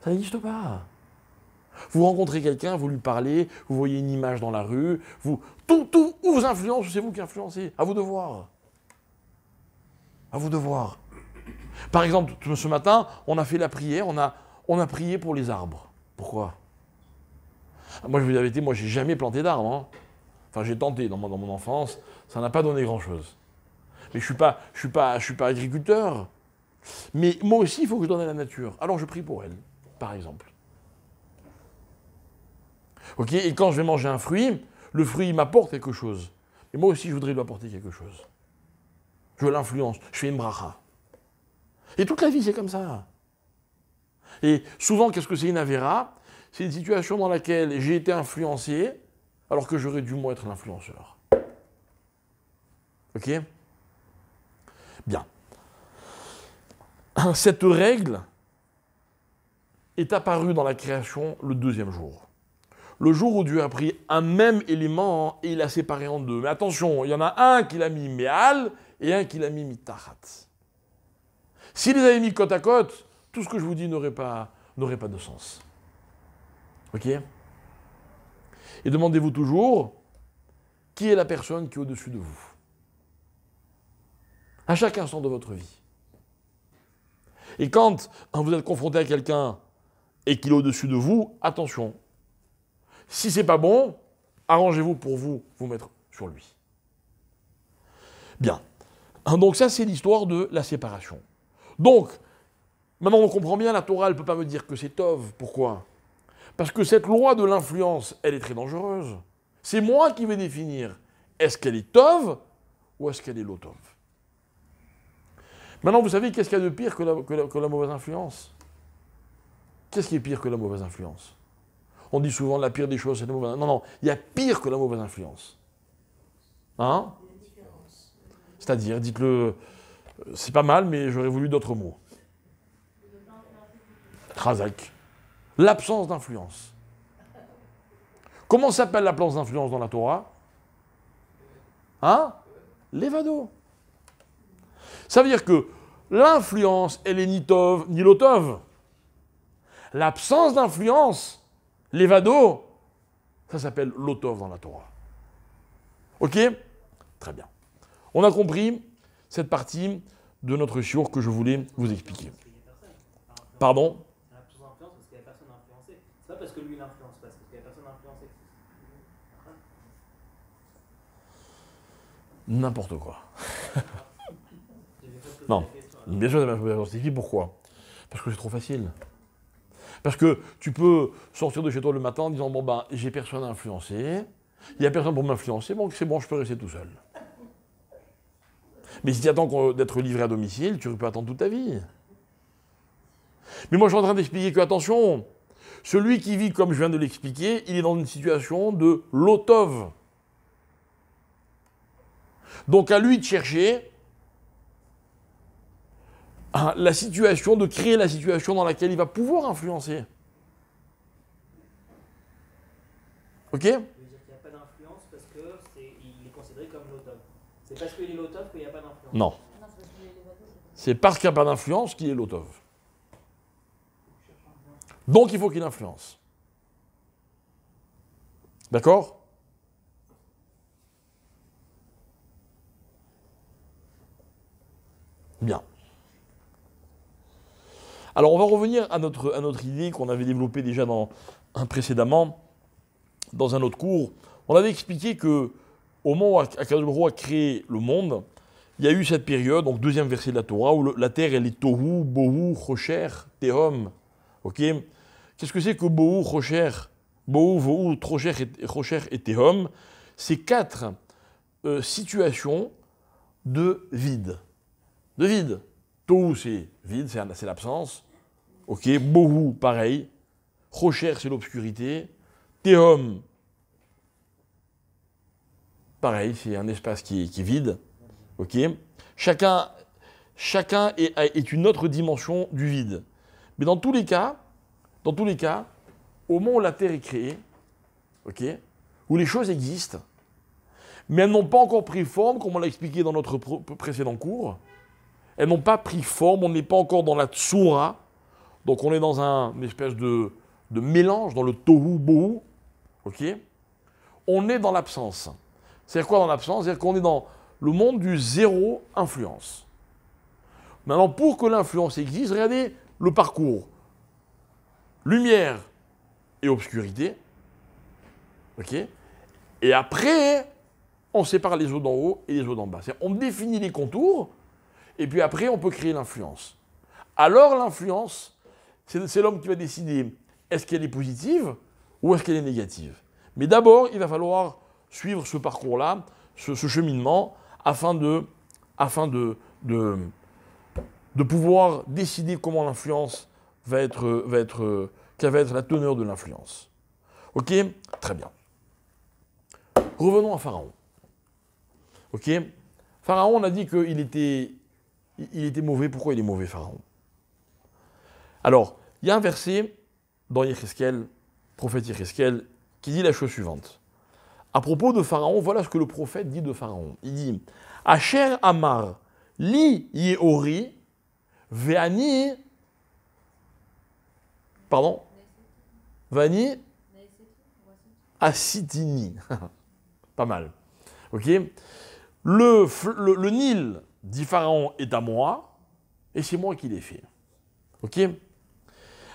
Ça n'existe pas. Vous rencontrez quelqu'un, vous lui parlez, vous voyez une image dans la rue, tout vous influence, c'est vous qui influencez. À vous de voir. À vous de voir. Par exemple, ce matin, on a fait la prière, on a prié pour les arbres. Pourquoi? Moi, je vous avais dit, moi, j'ai jamais planté d'arbres. Hein. Enfin, j'ai tenté dans mon enfance, ça n'a pas donné grand-chose. Mais je suis pas agriculteur. Mais moi aussi, il faut que je donne à la nature. Alors, je prie pour elle, par exemple. Ok, et quand je vais manger un fruit, le fruit m'apporte quelque chose. Et moi aussi, je voudrais lui apporter quelque chose. Je l'influence, je fais une bracha. Et toute la vie, c'est comme ça. Et souvent, qu'est-ce que c'est une avéra? C'est une situation dans laquelle j'ai été influencé, alors que j'aurais dû moi être l'influenceur. Ok? Bien. Cette règle est apparue dans la création le deuxième jour. Le jour où Dieu a pris un même élément et il l'a séparé en deux. Mais attention, il y en a un qui l'a mis méal et un qui l'a mis mitachat. S'il les avait mis côte à côte, tout ce que je vous dis n'aurait pas de sens. Ok? Et demandez-vous toujours, qui est la personne qui est au-dessus de vous? À chaque instant de votre vie. Et quand vous êtes confronté à quelqu'un et qu'il est au-dessus de vous, attention. Si c'est pas bon, arrangez-vous pour vous mettre sur lui. Bien. Donc ça, c'est l'histoire de la séparation. Donc, maintenant on comprend bien, la Torah, elle ne peut pas me dire que c'est tov. Pourquoi? Parce que cette loi de l'influence, elle est très dangereuse. C'est moi qui vais définir, est-ce qu'elle est tov ou est-ce qu'elle est lotov? Maintenant, vous savez, qu'est-ce qu'il y a de pire que la mauvaise influence? Qu'est-ce qui est pire que la mauvaise influence? On dit souvent la pire des choses, c'est la mauvaise influence. Non, il y a pire que la mauvaise influence. Hein? C'est-à-dire, dites-le, c'est pas mal, mais j'aurais voulu d'autres mots. Khazak. L'absence d'influence. Comment s'appelle l'absence d'influence dans la Torah? Hein? L'évado. Ça veut dire que l'influence, elle est ni tov, ni lotov. L'absence d'influence, l'évado, ça s'appelle lotov dans la Torah. Ok? Très bien. On a compris cette partie de notre shiur que je voulais vous expliquer. Pardon? L'absence d'influence parce qu'il n'y a personne à influencer. C'est pas parce que lui il influence pas, c'est parce qu'il n'y a personne à influencer. N'importe quoi. Non. Bien sûr, ça justifie. Pourquoi? Parce que c'est trop facile. Parce que tu peux sortir de chez toi le matin en disant, bon ben, j'ai personne à influencer, il n'y a personne pour m'influencer, donc c'est bon, je peux rester tout seul. Mais si tu attends d'être livré à domicile, tu peux attendre toute ta vie. Mais moi, je suis en train d'expliquer que, attention, celui qui vit comme je viens de l'expliquer, il est dans une situation de lotov. Donc à lui de chercher la situation, de créer la situation dans laquelle il va pouvoir influencer. Ok? Ça veut dire qu'il n'y a pas d'influence parce qu'il est considéré comme lotov. C'est parce qu'il est lotov qu'il n'y a pas d'influence. Non. C'est parce qu'il n'y a pas d'influence qu'il est lotov. Donc il faut qu'il influence. D'accord? Bien. Alors on va revenir à notre idée qu'on avait développée déjà précédemment, dans un autre cours. On avait expliqué que au moment où Akadosh Baruch Hu a créé le monde, il y a eu cette période, donc deuxième verset de la Torah, où la terre elle est tohu, bohu, chosher, tehom. Ok? Qu'est-ce que c'est que bohu, chosher, bohu, vohu, chosher et tehom? C'est 4 situations de vide. De vide. Tohu, c'est vide, c'est l'absence. Ok, bohu, pareil. Chosher, c'est l'obscurité. Tehom, pareil, c'est un espace qui est vide. Ok. Chacun est une autre dimension du vide. Mais dans tous les cas, au moment où la Terre est créée, ok, où les choses existent, mais elles n'ont pas encore pris forme, comme on l'a expliqué dans notre précédent cours. Elles n'ont pas pris forme, on n'est pas encore dans la tsura, donc on est dans une espèce de mélange, dans le tohu bohu, ok. On est dans l'absence. C'est-à-dire quoi dans l'absence? C'est-à-dire qu'on est dans le monde du zéro influence. Maintenant, pour que l'influence existe, regardez le parcours. Lumière et obscurité, ok. Et après, on sépare les eaux d'en haut et les eaux d'en bas. On définit les contours, et puis après, on peut créer l'influence. Alors, l'influence, c'est l'homme qui va décider est-ce qu'elle est positive ou est-ce qu'elle est négative. Mais d'abord, il va falloir suivre ce parcours-là, ce cheminement, afin de pouvoir décider comment l'influence quelle va être la teneur de l'influence. Ok? Très bien. Revenons à Pharaon. Ok? Pharaon, on a dit qu'il était mauvais. Pourquoi il est mauvais, Pharaon? Alors, il y a un verset dans Yecheskel, prophète Yecheskel, qui dit la chose suivante. À propos de Pharaon, voilà ce que le prophète dit de Pharaon. Il dit « Asher Amar li Yehori ve'ani » pardon « Vani Asitini » Pas mal. Ok. Le Nil, dit Pharaon, est à moi, et c'est moi qui l'ai fait. Ok.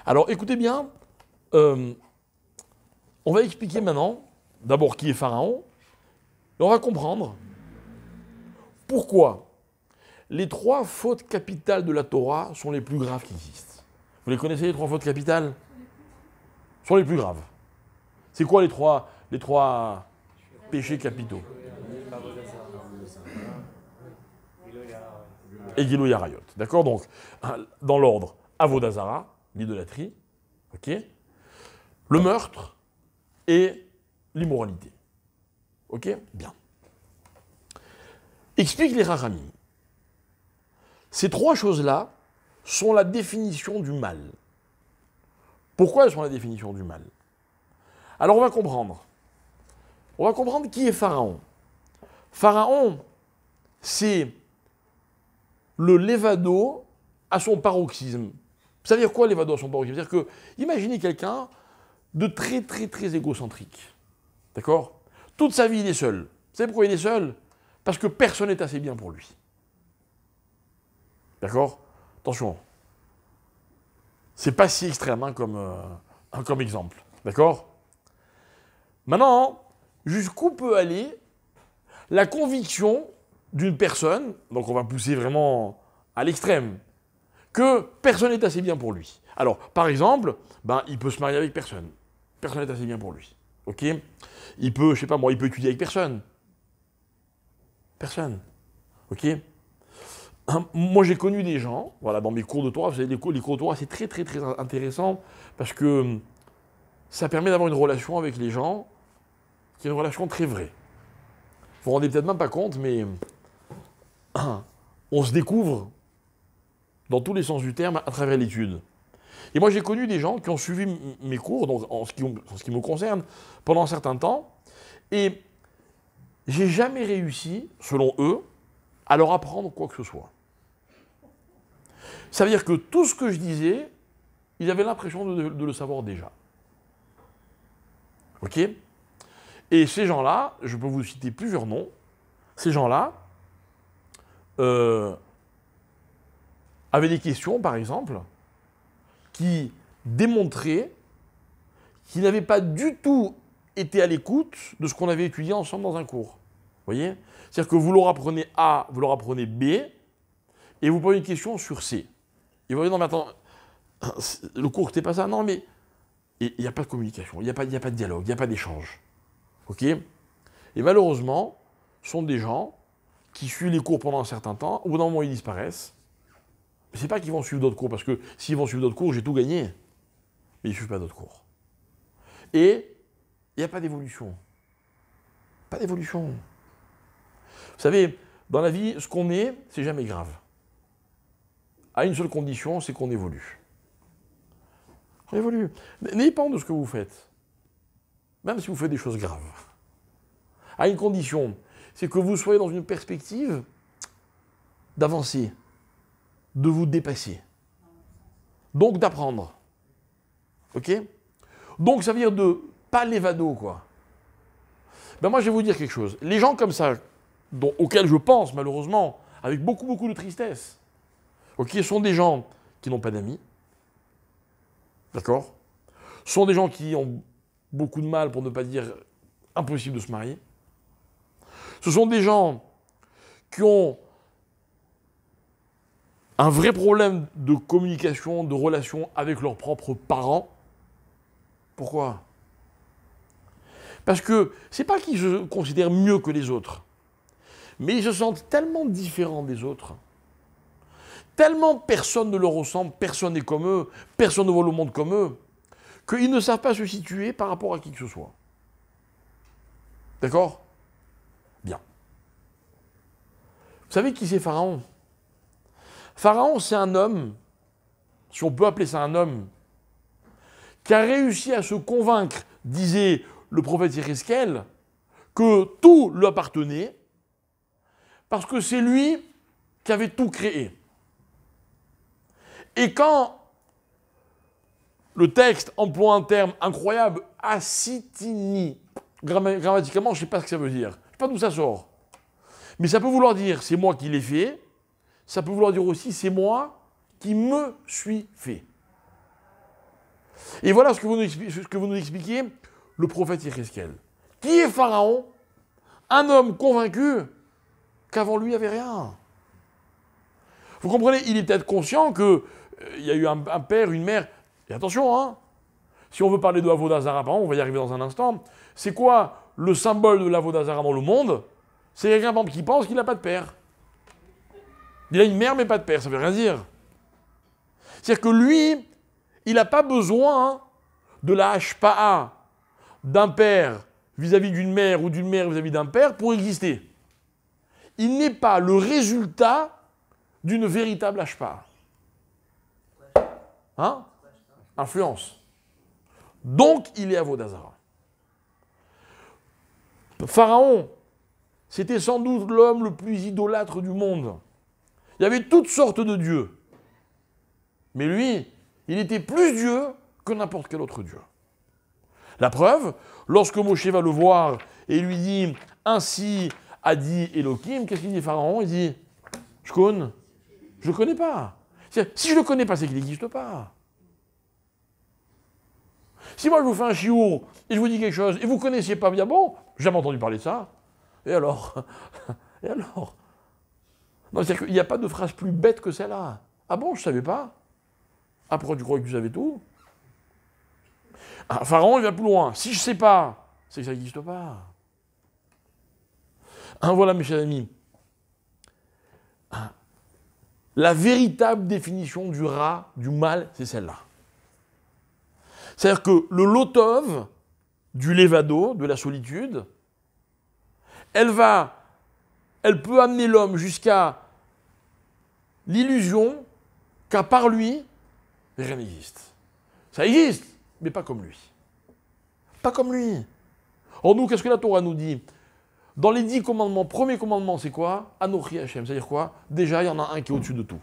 Alors, écoutez bien, on va expliquer maintenant, d'abord qui est Pharaon, et on va comprendre pourquoi les 3 fautes capitales de la Torah sont les plus graves qui existent. Vous les connaissez, les 3 fautes capitales? Sont les plus graves. C'est quoi les trois péchés capitaux? Et Gilou Yarayot. D'accord? Donc, dans l'ordre, Avodazara, l'idolâtrie, ok, le meurtre et l'immoralité. Ok? Bien. Explique les Rachamim. Ces 3 choses-là sont la définition du mal. Pourquoi elles sont la définition du mal? Alors on va comprendre. On va comprendre qui est Pharaon. Pharaon, c'est le lévado à son paroxysme. Ça veut dire quoi, lévado à son paroxysme? C'est-à-dire que, imaginez quelqu'un de très, très, très égocentrique. D'accord? Toute sa vie, il est seul. Vous savez pourquoi il est seul? Parce que personne n'est assez bien pour lui. D'accord? Attention. C'est pas si extrême hein, comme exemple. D'accord? Maintenant, jusqu'où peut aller la conviction d'une personne, donc on va pousser vraiment à l'extrême, que personne n'est assez bien pour lui. Alors, par exemple, il peut se marier avec personne. Personne n'est assez bien pour lui. Ok? Il peut, je sais pas moi, il peut étudier avec personne. Personne. Ok? Moi, j'ai connu des gens, voilà, dans mes cours de Torah, vous savez, les cours de Torah, c'est très, très, très intéressant, parce que ça permet d'avoir une relation avec les gens, qui est une relation très vraie. Vous vous rendez peut-être même pas compte, mais on se découvre, dans tous les sens du terme, à travers l'étude. Et moi, j'ai connu des gens qui ont suivi mes cours, donc en ce qui me concerne, pendant un certain temps, et j'ai jamais réussi, selon eux, à leur apprendre quoi que ce soit. Ça veut dire que tout ce que je disais, ils avaient l'impression de le savoir déjà. Ok? Et ces gens-là, je peux vous citer plusieurs noms, ces gens-là avaient des questions, par exemple, qui démontraient qu'ils n'avaient pas du tout été à l'écoute de ce qu'on avait étudié ensemble dans un cours. Vous voyez? C'est-à-dire que vous leur apprenez A, vous leur apprenez B, et vous posez une question sur C. Et vous voyez, non mais attends, le cours, c'était pas ça? Non mais, il n'y a pas de communication, il n'y a pas de dialogue, il n'y a pas d'échange. Ok? Et malheureusement, ce sont des gens qui suivent les cours pendant un certain temps, au bout d'un moment ils disparaissent. C'est pas qu'ils vont suivre d'autres cours, parce que s'ils vont suivre d'autres cours, j'ai tout gagné. Mais ils ne suivent pas d'autres cours. Et il n'y a pas d'évolution. Pas d'évolution. Vous savez, dans la vie, ce qu'on est, c'est jamais grave. À une seule condition, c'est qu'on évolue. On évolue. N'ayez pas honte de ce que vous faites. Même si vous faites des choses graves. À une condition, c'est que vous soyez dans une perspective d'avancer, de vous dépasser. Donc d'apprendre. Ok? Donc ça veut dire de pas l'évado, quoi. Ben moi je vais vous dire quelque chose. Les gens comme ça, auxquels je pense malheureusement, avec beaucoup, beaucoup de tristesse, ok, sont des gens qui n'ont pas d'amis. D'accord? Sont des gens qui ont beaucoup de mal, pour ne pas dire impossible de se marier. Ce sont des gens qui ont un vrai problème de communication, de relation avec leurs propres parents. Pourquoi? Parce que c'est pas qu'ils se considèrent mieux que les autres, mais ils se sentent tellement différents des autres, tellement personne ne leur ressemble, personne n'est comme eux, personne ne voit le monde comme eux, qu'ils ne savent pas se situer par rapport à qui que ce soit. D'accord? Bien. Vous savez qui c'est Pharaon? Pharaon, c'est un homme, si on peut appeler ça un homme, qui a réussi à se convaincre, disait le prophète Yézéchiel, que tout lui appartenait, parce que c'est lui qui avait tout créé. Et quand le texte emploie un terme incroyable, asitini, grammaticalement, je ne sais pas ce que ça veut dire, je ne sais pas d'où ça sort, mais ça peut vouloir dire c'est moi qui l'ai fait, ça peut vouloir dire aussi c'est moi qui me suis fait. Et voilà ce que vous nous expliquez, le prophète Yézéchiel. Qui est Pharaon? Un homme convaincu qu'avant lui, il n'y avait rien. Vous comprenez? Il est peut-être conscient qu'il y a eu un père, une mère. Et attention, hein, si on veut parler de Avodah Zarah, on va y arriver dans un instant. C'est quoi le symbole de l'Avodah Zarah dans le monde? C'est quelqu'un qui pense qu'il n'a pas de père. Il a une mère, mais pas de père. Ça ne veut rien dire. C'est-à-dire que lui, il n'a pas besoin de la hashpa'a d'un père vis-à-vis d'une mère ou d'une mère vis-à-vis d'un père pour exister. Il n'est pas le résultat d'une véritable hashpa'a. Hein? Influence. Donc, il est Avodah Zarah. Pharaon, c'était sans doute l'homme le plus idolâtre du monde. Il y avait toutes sortes de dieux. Mais lui, il était plus Dieu que n'importe quel autre Dieu. La preuve, lorsque Moshe va le voir et lui dit « Ainsi a dit Elohim », qu'est-ce qu'il dit Pharaon? Il dit « Je le connais pas. Si je le connais pas, c'est qu'il n'existe pas. Si moi je vous fais un chiour et je vous dis quelque chose et vous ne connaissiez pas bien, bon, j'ai jamais entendu parler de ça. Et alors? Et alors? Non, c'est-à-dire qu'il n'y a pas de phrase plus bête que celle-là. Ah bon, je ne savais pas? Ah, pourquoi tu crois que tu savais tout? Ah, Pharaon, il va plus loin. Si je ne sais pas, c'est que ça n'existe pas. Voilà, mes chers amis. la véritable définition du rat, du mal, c'est celle-là. C'est-à-dire que le lotov, du levado, de la solitude, elle peut amener l'homme jusqu'à l'illusion qu'à part lui, rien n'existe. Ça existe, mais pas comme lui. Pas comme lui. Or nous, qu'est-ce que la Torah nous dit? Dans les 10 commandements, premier commandement, c'est quoi? Anochi Hashem, c'est-à-dire quoi? Déjà, il y en a un qui est au-dessus de tout.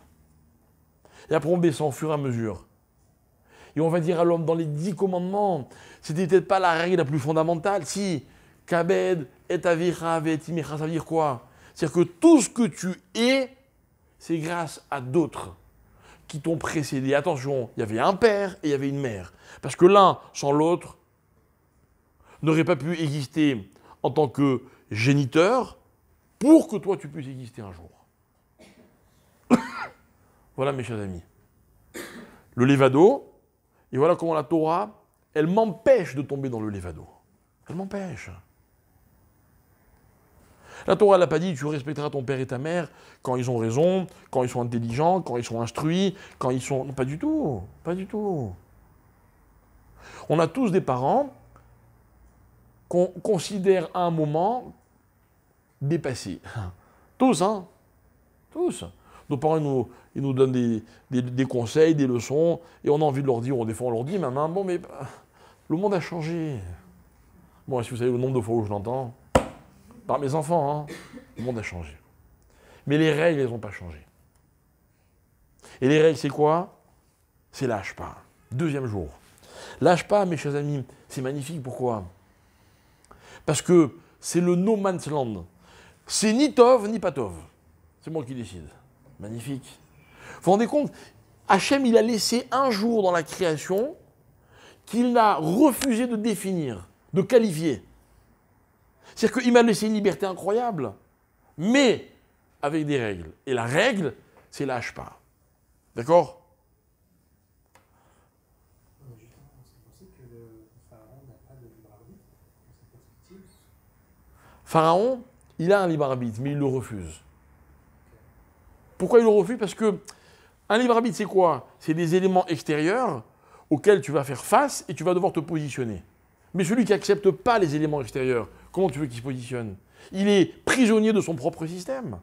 Et après, on descend au fur et à mesure. Et on va dire à l'homme, dans les 10 commandements, c'était peut-être pas la règle la plus fondamentale. Si, Kabed, et Avira, et Timecha, ça veut dire quoi? C'est-à-dire que tout ce que tu es, c'est grâce à d'autres qui t'ont précédé. Attention, il y avait un père et il y avait une mère. Parce que l'un, sans l'autre, n'aurait pas pu exister en tant que géniteur pour que toi, tu puisses exister un jour. Voilà, mes chers amis. Le levado, et voilà comment la Torah, elle m'empêche de tomber dans le levado. Elle m'empêche. La Torah n'a pas dit tu respecteras ton père et ta mère quand ils ont raison, quand ils sont intelligents, quand ils sont instruits, quand ils sont... Non, pas du tout. Pas du tout. On a tous des parents qu'on considère à un moment dépassés. Tous, hein. Tous. Nos parents, ils nous donnent des conseils, des leçons, et on a envie de leur dire, des fois on leur dit, maman, bon, mais le monde a changé. Bon, si vous savez le nombre de fois où je l'entends, par mes enfants, hein, le monde a changé. Mais les règles, elles n'ont pas changé. Et les règles, c'est quoi? C'est lâche pas. Deuxième jour. Lâche pas, mes chers amis, c'est magnifique. Pourquoi? Parce que c'est le no man's land. C'est ni Tov, ni pas Tov. C'est moi qui décide. Magnifique. Vous vous rendez compte? Hachem, il a laissé un jour dans la création qu'il n'a refusé de définir, de qualifier. C'est-à-dire qu'il m'a laissé une liberté incroyable, mais avec des règles. Et la règle, c'est lâche pas. D'accord? Pharaon, il a un libre arbitre, mais il le refuse. Pourquoi il le refuse? Parce que un libre arbitre, c'est quoi? C'est des éléments extérieurs auxquels tu vas faire face et tu vas devoir te positionner. Mais celui qui n'accepte pas les éléments extérieurs, comment tu veux qu'il se positionne? Il est prisonnier de son propre système.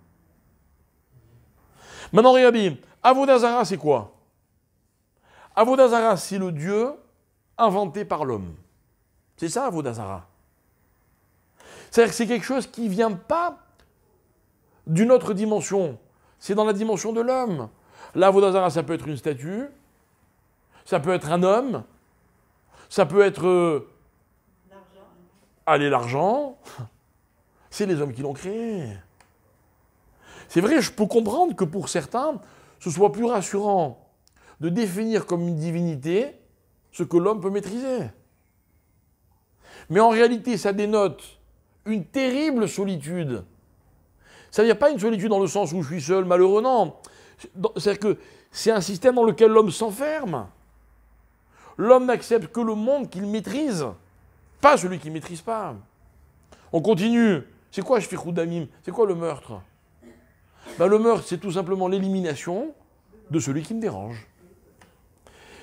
Maintenant, regardez, Avodah Zarah, c'est quoi? Avodah Zarah, c'est le Dieu inventé par l'homme. C'est ça, Avodah Zarah. C'est-à-dire que c'est quelque chose qui ne vient pas d'une autre dimension. C'est dans la dimension de l'homme. Là, Avodah Zarah, ça peut être une statue, ça peut être un homme, ça peut être... Allez, l'argent, c'est les hommes qui l'ont créé. C'est vrai, je peux comprendre que pour certains, ce soit plus rassurant de définir comme une divinité ce que l'homme peut maîtriser. Mais en réalité, ça dénote une terrible solitude. Ça veut dire pas une solitude dans le sens où je suis seul, malheureux, non. C'est-à-dire que c'est un système dans lequel l'homme s'enferme. L'homme n'accepte que le monde qu'il maîtrise, pas celui qui ne maîtrise pas. On continue. C'est quoi Shfichut Damim? C'est quoi le meurtre? Ben, le meurtre, c'est tout simplement l'élimination de celui qui me dérange.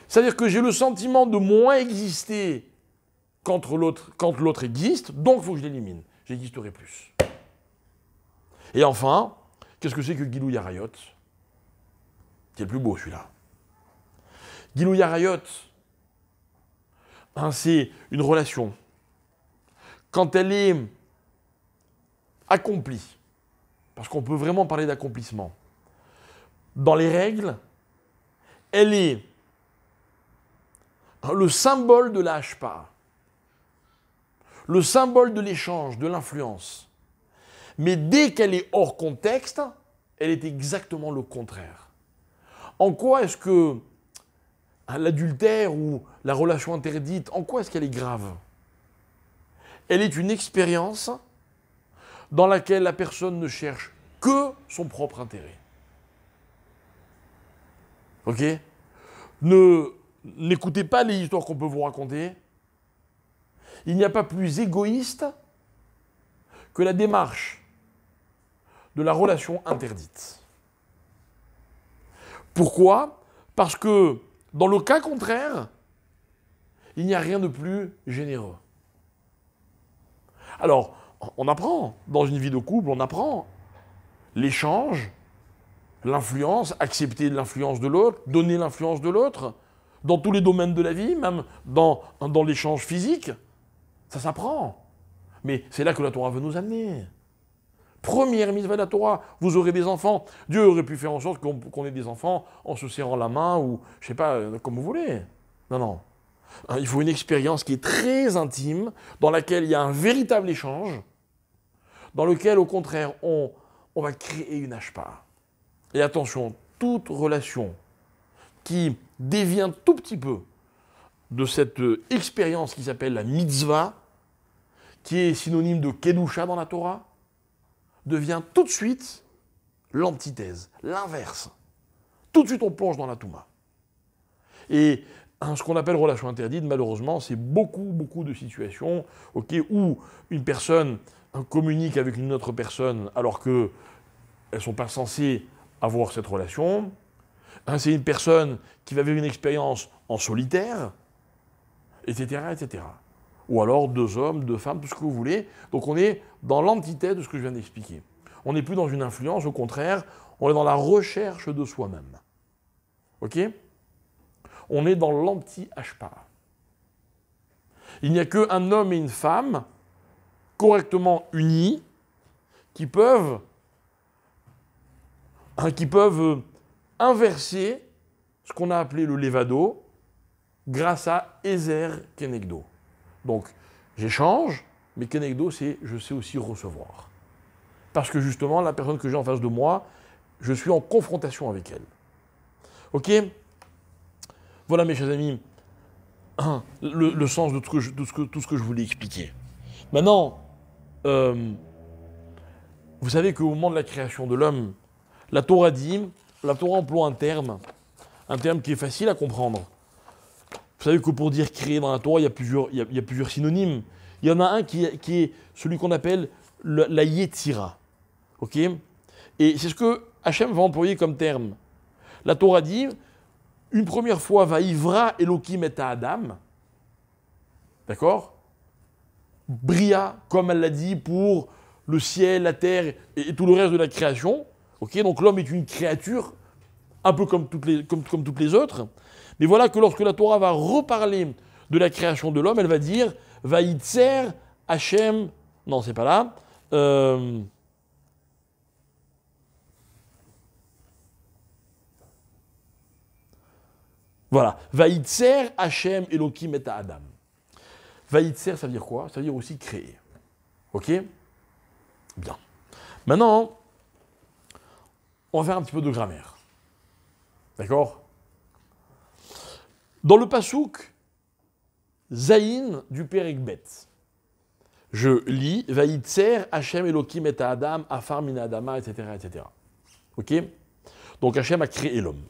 C'est-à-dire que j'ai le sentiment de moins exister quand l'autre existe, donc il faut que je l'élimine. J'existerai plus. Et enfin, qu'est-ce que c'est que Gilou Yarayot? C'est le plus beau celui-là. Gilou Yarayot, hein, c'est une relation. Quand elle est accomplie, parce qu'on peut vraiment parler d'accomplissement, dans les règles, elle est le symbole de la hashpa, le symbole de l'échange, de l'influence. Mais dès qu'elle est hors contexte, elle est exactement le contraire. En quoi est-ce que l'adultère ou la relation interdite, en quoi est-ce qu'elle est grave? Elle est une expérience dans laquelle la personne ne cherche que son propre intérêt. Ok? N'écoutez pas les histoires qu'on peut vous raconter. Il n'y a pas plus égoïste que la démarche de la relation interdite. Pourquoi? Parce que dans le cas contraire, il n'y a rien de plus généreux. Alors, on apprend, dans une vie de couple, on apprend l'échange, l'influence, accepter l'influence de l'autre, donner l'influence de l'autre, dans tous les domaines de la vie, même dans l'échange physique, ça s'apprend. Mais c'est là que la Torah veut nous amener. Première mitzvah de la Torah, vous aurez des enfants. Dieu aurait pu faire en sorte qu'on ait des enfants en se serrant la main ou, je sais pas, comme vous voulez. Non, non. Il faut une expérience qui est très intime, dans laquelle il y a un véritable échange, dans lequel, au contraire, on va créer une hashpa. Et attention, toute relation qui dévie un tout petit peu de cette expérience qui s'appelle la mitzvah, qui est synonyme de kedusha dans la Torah, devient tout de suite l'antithèse, l'inverse. Tout de suite, on plonge dans la touma. Et ce qu'on appelle relation interdite, malheureusement, c'est beaucoup de situations où une personne communique avec une autre personne alors qu'elles ne sont pas censées avoir cette relation. C'est une personne qui va vivre une expérience en solitaire, etc., etc. Ou alors 2 hommes, 2 femmes, tout ce que vous voulez. Donc on est dans l'antithèse de ce que je viens d'expliquer. On n'est plus dans une influence, au contraire, on est dans la recherche de soi-même. Ok? On est dans l'anti-hashpa. Il n'y a qu'un homme et une femme correctement unis qui peuvent inverser ce qu'on a appelé le levado grâce à Ezer Kenegdo. Donc, j'échange, mais Kenegdo, c'est je sais aussi recevoir. Parce que justement, la personne que j'ai en face de moi, je suis en confrontation avec elle. Ok? Voilà, mes chers amis, le sens de tout ce que je voulais expliquer. Maintenant, vous savez qu'au moment de la création de l'homme, la Torah emploie un terme qui est facile à comprendre. Vous savez que pour dire créer dans la Torah, il y a plusieurs synonymes. Il y en a un qui est celui qu'on appelle la Yetzira. Ok? Et c'est ce que Hachem va employer comme terme. La Torah dit, une première fois, Vaïvra Elohim et Adam. D'accord? Bria, comme elle l'a dit, pour le ciel, la terre et tout le reste de la création. Ok? Donc l'homme est une créature, un peu comme toutes les autres. Mais voilà que lorsque la Torah va reparler de la création de l'homme, elle va dire Vaïtser Hachem. Non, c'est pas là. Voilà. Vaïtser Hachem Elohim et Adam. Vaïtser, ça veut dire quoi? Ça veut dire aussi créer. Ok? Bien. Maintenant, on va faire un petit peu de grammaire. D'accord? Dans le pasouk Zayin du Perek Bet, je lis Vaïtser Hachem Elohim et Adam Afar Min Adama, etc., etc. Ok? Donc Hachem a créé l'homme.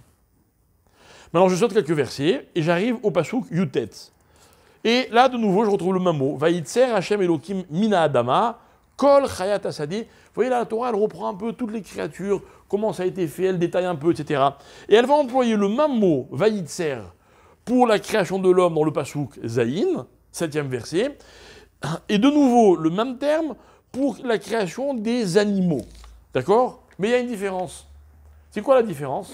Maintenant, je saute quelques versets et j'arrive au pasouk Yutet. Et là, de nouveau, je retrouve le même mot. Vaïtser Hachem Elohim Mina Adama Kol Chayat Asadi. Vous voyez, là, la Torah, elle reprend un peu toutes les créatures, comment ça a été fait, elle détaille un peu, etc. Et elle va employer le même mot, Vaïtser, pour la création de l'homme dans le pasouk Zayin, 7e verset, et de nouveau le même terme pour la création des animaux. D'accord? Mais il y a une différence. C'est quoi la différence?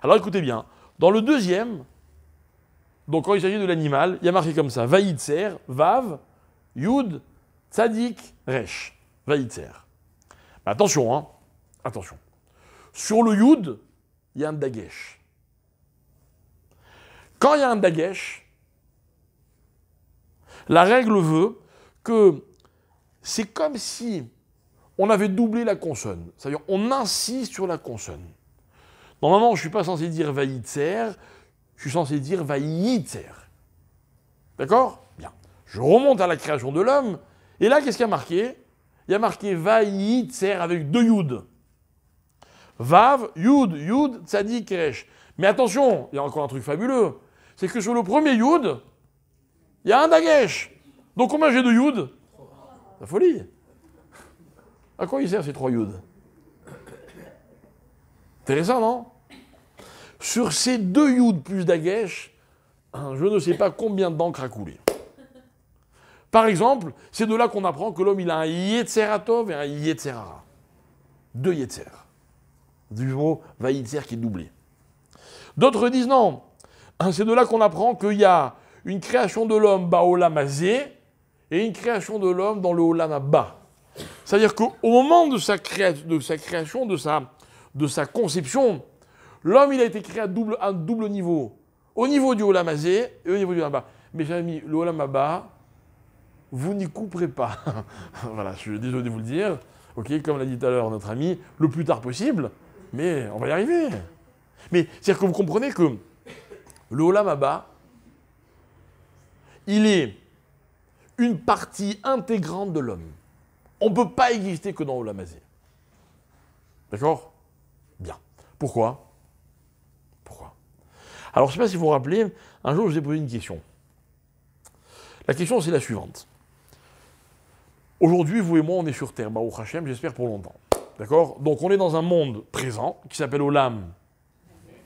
Alors écoutez bien, dans le deuxième, donc quand il s'agit de l'animal, il y a marqué comme ça, Vaïtser, Vav, Yud, Tzadik, Resh. Vaïtser. Attention, hein, attention. Sur le Yud, il y a un Dagesh. Quand il y a un dagesh, la règle veut que c'est comme si on avait doublé la consonne. C'est-à-dire on insiste sur la consonne. Normalement, je ne suis pas censé dire vaïtser, je suis censé dire vaïtser. D'accord? Bien. Je remonte à la création de l'homme, et là, qu'est-ce qu'il y a marqué? Il y a marqué vaïtser avec 2 yud. Vav, yud, tzadik, resh. Mais attention, il y a encore un truc fabuleux. C'est que sur le premier yud, il y a un dagesh. Donc combien j'ai de yud? La folie. À quoi il sert ces 3 yud? Intéressant, non? sur ces 2 Yud plus Dagesh, je ne sais pas combien d'encre a coulé. Par exemple, c'est de là qu'on apprend que l'homme il a un Yetzeratov et un Yetzerara. 2 Yetzer. Du mot Vayitzer qui est doublé. D'autres disent non. C'est de là qu'on apprend qu'il y a une création de l'homme Baolam Hazé et une création de l'homme dans le Olam Abba. C'est-à-dire qu'au moment de sa création, de sa conception, l'homme il a été créé à double niveau. Au niveau du Olam Hazé et au niveau du Olam Abba. Mes amis, le Olam Abba, vous n'y couperez pas. Voilà, je suis désolé de vous le dire. Ok, comme l'a dit tout à l'heure notre ami, le plus tard possible, mais on va y arriver. Mais c'est-à-dire que vous comprenez que le Olam Abba, il est une partie intégrante de l'homme. On ne peut pas exister que dans Olam Hazé. D'accord? Bien. Pourquoi? Alors, je ne sais pas si vous vous rappelez, un jour, je vous ai posé une question. La question, c'est la suivante. Aujourd'hui, vous et moi, on est sur Terre, Baruch Hashem, j'espère pour longtemps. D'accord? Donc, on est dans un monde présent qui s'appelle Olam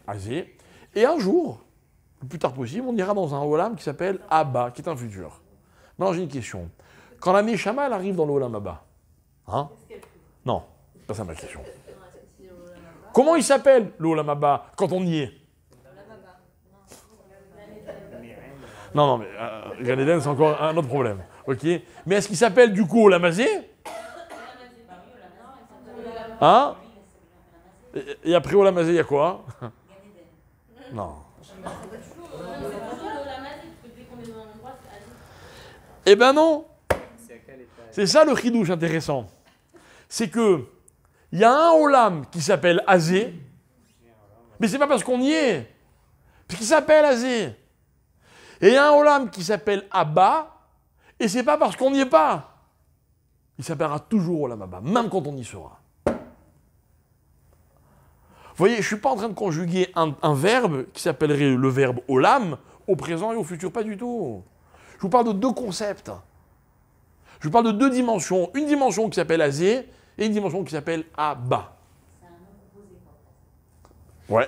Hazé. Et un jour, le plus tard possible, on ira dans un Olam qui s'appelle Abba, qui est un futur. Maintenant, j'ai une question. Quand la Neshama, elle arrive dans le Olam Abba, hein? Non, c'est ça ma question. Comment il s'appelle le Olam Abba quand on y est? Non, mais Gan Eden, c'est encore un autre problème. Ok. Mais est-ce qu'il s'appelle du coup Olam Hazé? Hein? Et après Olam Hazé, il y a quoi? Non. Eh ben non. C'est ça le chidouche intéressant. C'est que il y a un Olam qui s'appelle Hazé, mais c'est pas parce qu'on y est, puisqu'il s'appelle Hazé. Et il y a un Olam qui s'appelle Abba, et c'est pas parce qu'on n'y est pas. Il s'appellera toujours Olam Abba, même quand on y sera. Vous voyez, je ne suis pas en train de conjuguer un verbe qui s'appellerait le verbe Olam au présent et au futur, pas du tout. Je vous parle de 2 concepts. Je vous parle de 2 dimensions. Une dimension qui s'appelle Hazé et une dimension qui s'appelle Abba. Ouais,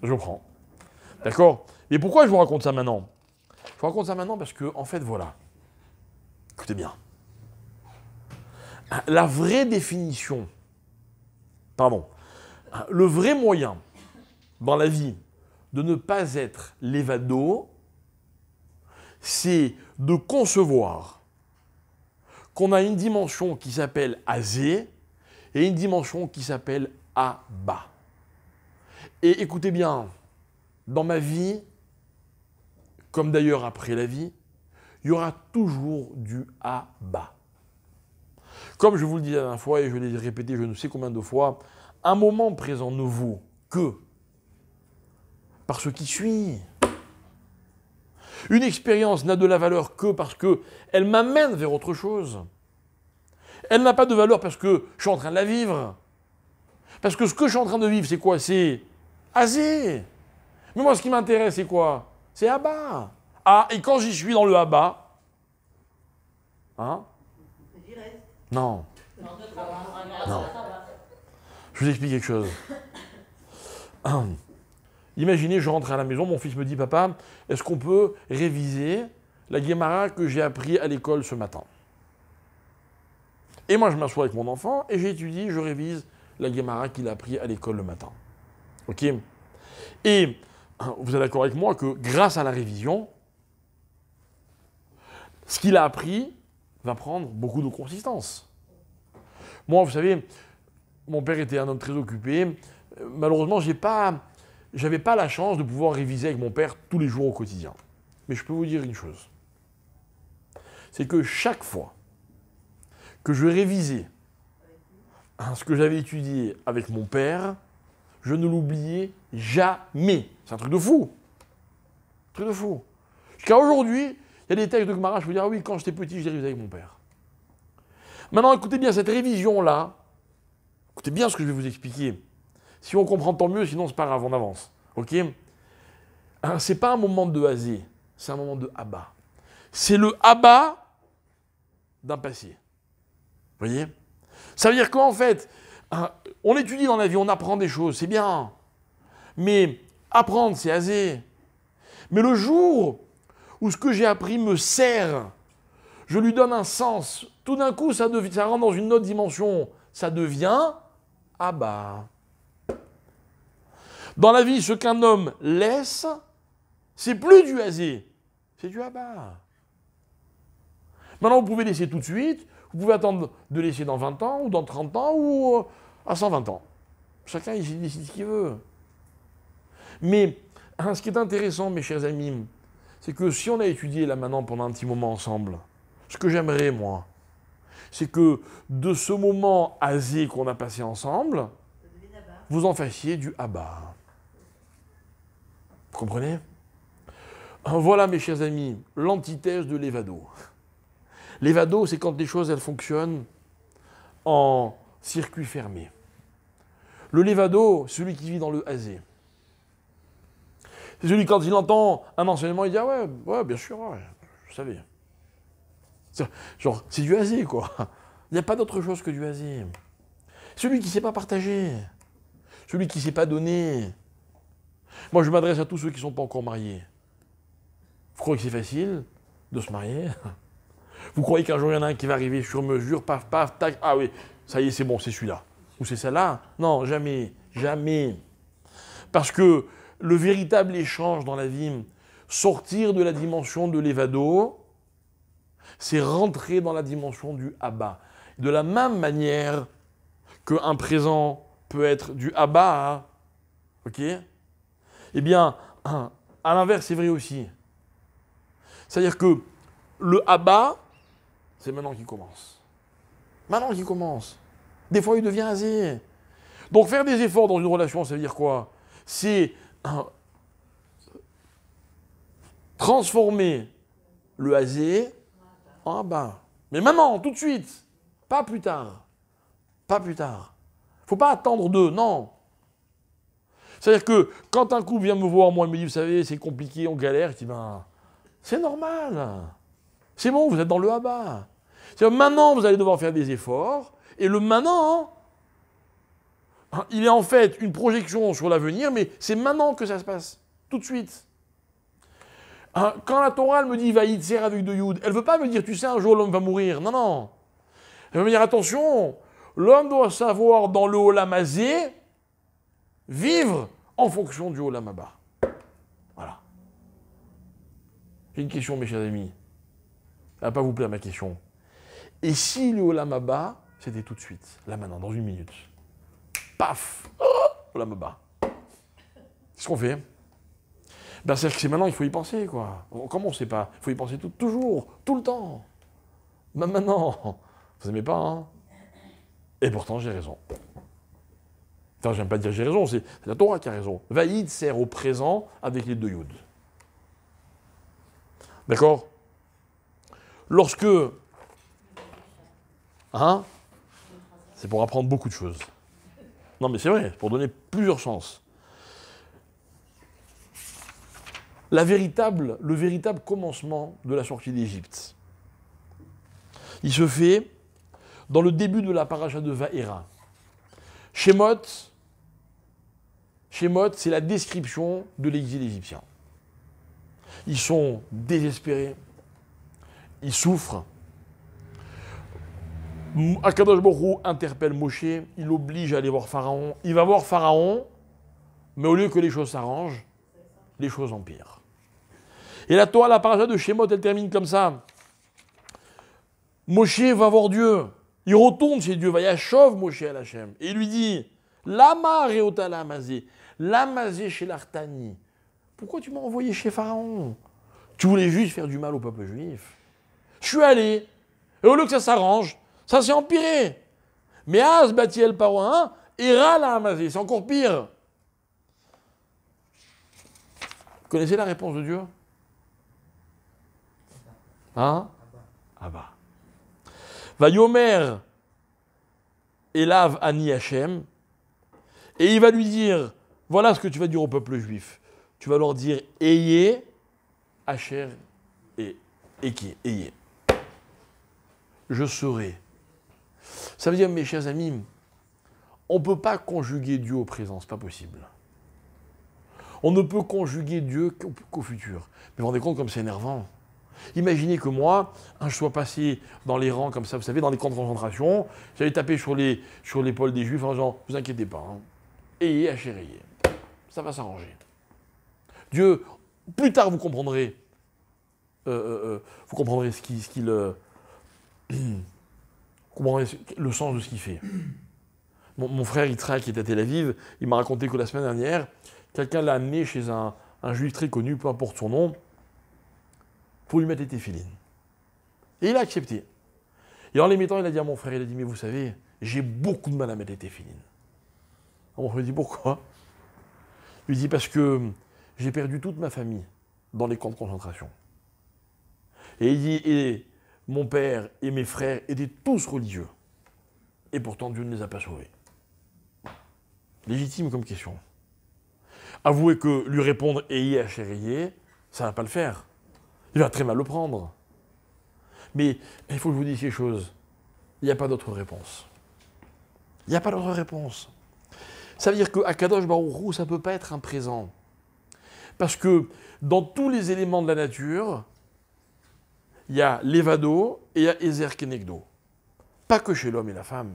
je prends. D'accord? Et pourquoi je vous raconte ça maintenant? Je vous raconte ça maintenant parce que, en fait, voilà. Écoutez bien. La vraie définition, le vrai moyen dans la vie de ne pas être l'évado, c'est de concevoir qu'on a une dimension qui s'appelle Hazé et une dimension qui s'appelle Abba. Et écoutez bien, dans ma vie, comme d'ailleurs après la vie, il y aura toujours du Abba. Comme je vous le disais la dernière fois, et je l'ai répété je ne sais combien de fois, un moment présent ne vaut que par ce qui suit. Une expérience n'a de la valeur que parce qu'elle m'amène vers autre chose. Elle n'a pas de valeur parce que je suis en train de la vivre. Parce que ce que je suis en train de vivre, c'est quoi? C'est Hazé. Mais moi, ce qui m'intéresse, c'est quoi? C'est Abba. Ah, et quand j'y suis dans le Abba, hein? Non. Non. Je vous explique quelque chose. Imaginez, je rentre à la maison, mon fils me dit, papa, est-ce qu'on peut réviser la Guémara que j'ai appris à l'école ce matin? Et moi, je m'assois avec mon enfant et j'étudie, je révise la Guémara qu'il a appris à l'école le matin. Ok? Et vous êtes d'accord avec moi que grâce à la révision, ce qu'il a appris va prendre beaucoup de consistance. Moi, vous savez, mon père était un homme très occupé. Malheureusement, j'avais pas la chance de pouvoir réviser avec mon père tous les jours au quotidien. Mais je peux vous dire une chose. C'est que chaque fois que je révisais ce que j'avais étudié avec mon père, je ne l'oubliais jamais. C'est un truc de fou. Un truc de fou. Jusqu'à aujourd'hui, il y a des textes de Gemara, je peux dire, ah oui, quand j'étais petit, je les révisais avec mon père. Maintenant, écoutez bien, cette révision-là, écoutez bien ce que je vais vous expliquer. Si on comprend, tant mieux, sinon c'est pas grave, on avance. Ok? C'est pas un moment de Hazé, c'est un moment de Abba. C'est le Abba d'un passé. Vous voyez? Ça veut dire qu'en fait, on étudie dans la vie, on apprend des choses, c'est bien. Mais Apprendre, c'est aser. Mais le jour où ce que j'ai appris me sert, je lui donne un sens, tout d'un coup, ça rentre dans une autre dimension. Ça devient Abba. Dans la vie, ce qu'un homme laisse, c'est plus du aser, c'est du Abba. Maintenant, vous pouvez laisser tout de suite, vous pouvez attendre de laisser dans 20 ans, ou dans 30 ans, ou à 120 ans. Chacun, il décide ce qu'il veut. Mais ce qui est intéressant, mes chers amis, c'est que si on a étudié là maintenant pendant un petit moment ensemble, ce que j'aimerais, moi, c'est que de ce moment asé qu'on a passé ensemble, vous en fassiez du Abba. Vous comprenez? Voilà, mes chers amis, l'antithèse de l'évado. L'évado, c'est quand les choses, elles fonctionnent en circuit fermé. Le lévado, celui qui vit dans le asé. C'est celui, quand il entend un enseignement, il dit « Ah ouais, bien sûr, ouais, je savais. » Genre, c'est du asé, quoi. Il n'y a pas d'autre chose que du asé. Celui qui ne sait pas partager. Celui qui ne sait pas donner. Moi, je m'adresse à tous ceux qui ne sont pas encore mariés. Vous croyez que c'est facile de se marier? Vous croyez qu'un jour, il y en a un qui va arriver sur mesure, paf, paf, tac, ah oui, ça y est, c'est bon, c'est celui-là. Ou c'est celle-là? Non, jamais, jamais. Parce que le véritable échange dans la vie, sortir de la dimension de l'évado, c'est rentrer dans la dimension du Abba. De la même manière qu'un présent peut être du Abba, ok? Eh bien, à l'inverse, c'est vrai aussi. C'est-à-dire que le Abba, c'est maintenant qu'il commence. Maintenant qu'il commence. Des fois, il devient asé. Donc, faire des efforts dans une relation, ça veut dire quoi? C'est transformer le asé en Abba. Mais maintenant, tout de suite. Pas plus tard. Pas plus tard. Il ne faut pas attendre d'eux, non. C'est-à-dire que quand un couple vient me voir, moi, il me dit, vous savez, c'est compliqué, on galère, je dis, ben, c'est normal. C'est bon, vous êtes dans le Abba. C'est-à-dire, maintenant, vous allez devoir faire des efforts, et le maintenant, il est en fait une projection sur l'avenir, mais c'est maintenant que ça se passe, tout de suite. Quand la Torah, elle me dit, va yitzer avec de Yud, elle ne veut pas me dire, tu sais, un jour l'homme va mourir. Non, non. Elle veut me dire, attention, l'homme doit savoir dans le Olam Hazé vivre en fonction du Olam Haba. Voilà. J'ai une question, mes chers amis. Ça ne va pas vous plaire, ma question. Et si le Olam Haba, c'était tout de suite, là maintenant, dans une minute. Paf, Olam Haba. C'est ce qu'on fait. Ben, c'est-à-dire que c'est maintenant qu'il faut y penser, quoi. Comment on ne sait pas? Il faut y penser toujours, tout le temps. Ben maintenant, vous n'aimez pas, hein? Et pourtant, j'ai raison. Enfin, j'aime pas dire j'ai raison, c'est la Torah qui a raison. Vaïd sert au présent avec les deux Yud. D'accord? Lorsque... Hein? C'est pour apprendre beaucoup de choses. Non, mais c'est vrai, pour donner plusieurs sens. Le véritable commencement de la sortie d'Égypte, il se fait dans le début de la paracha de Vaïra. Shemot, c'est la description de l'exil égyptien. Ils sont désespérés, ils souffrent. Akadosh Baruch Hu interpelle Moshe, il l'oblige à aller voir Pharaon. Il va voir Pharaon, mais au lieu que les choses s'arrangent, les choses empirent. Et la Torah, la paracha de Shemot, elle termine comme ça. Moshe va voir Dieu. Il retourne chez Dieu, va Yashov Moshe al Hashem. Et il lui dit, Lama reota lamazé, lamazé chez l'Artani. Pourquoi tu m'as envoyé chez Pharaon? Tu voulais juste faire du mal au peuple juif. Je suis allé, et au lieu que ça s'arrange, ça s'est empiré. Mais Az Batiel Paro, et Ra lamazé, c'est encore pire. Vous connaissez la réponse de Dieu? Hein? Abba. Vayomer Elav Ani Hashem, et il va lui dire, voilà ce que tu vas dire au peuple juif. Tu vas leur dire, ayez, Asher et Eki, ayez. Je serai. Ça veut dire, mes chers amis, on ne peut pas conjuguer Dieu au présent, c'est pas possible. On ne peut conjuguer Dieu qu'au futur. Mais vous vous rendez compte comme c'est énervant. Imaginez que moi, je sois passé dans les rangs comme ça, vous savez, dans les camps de concentration, j'allais taper sur l'épaule des Juifs en disant « Vous inquiétez pas, hein, ayez, achéréiez, ça va s'arranger. » Dieu, plus tard vous comprendrez le sens de ce qu'il fait. Mon frère Yitzhak, qui était à Tel Aviv, il m'a raconté que la semaine dernière, quelqu'un l'a amené chez un juif très connu, peu importe son nom, pour lui mettre les téphilines. Et il a accepté. Et en les mettant, il a dit à mon frère, il a dit, mais vous savez, j'ai beaucoup de mal à mettre les téphilines. Alors mon frère dit, pourquoi? Il lui dit, parce que j'ai perdu toute ma famille dans les camps de concentration. Et il dit, et mon père et mes frères étaient tous religieux. Et pourtant, Dieu ne les a pas sauvés. Légitime comme question. Avouez que lui répondre « ayez achéréiez », ça ne va pas le faire. Il va très mal le prendre. Mais il faut que je vous dise quelque chose. Il n'y a pas d'autre réponse. Il n'y a pas d'autre réponse. Ça veut dire qu'à Kadosh Baruch Hu, ça ne peut pas être un présent. Parce que dans tous les éléments de la nature, il y a l'évado et il y a Ezer Kenegdo. Pas que chez l'homme et la femme.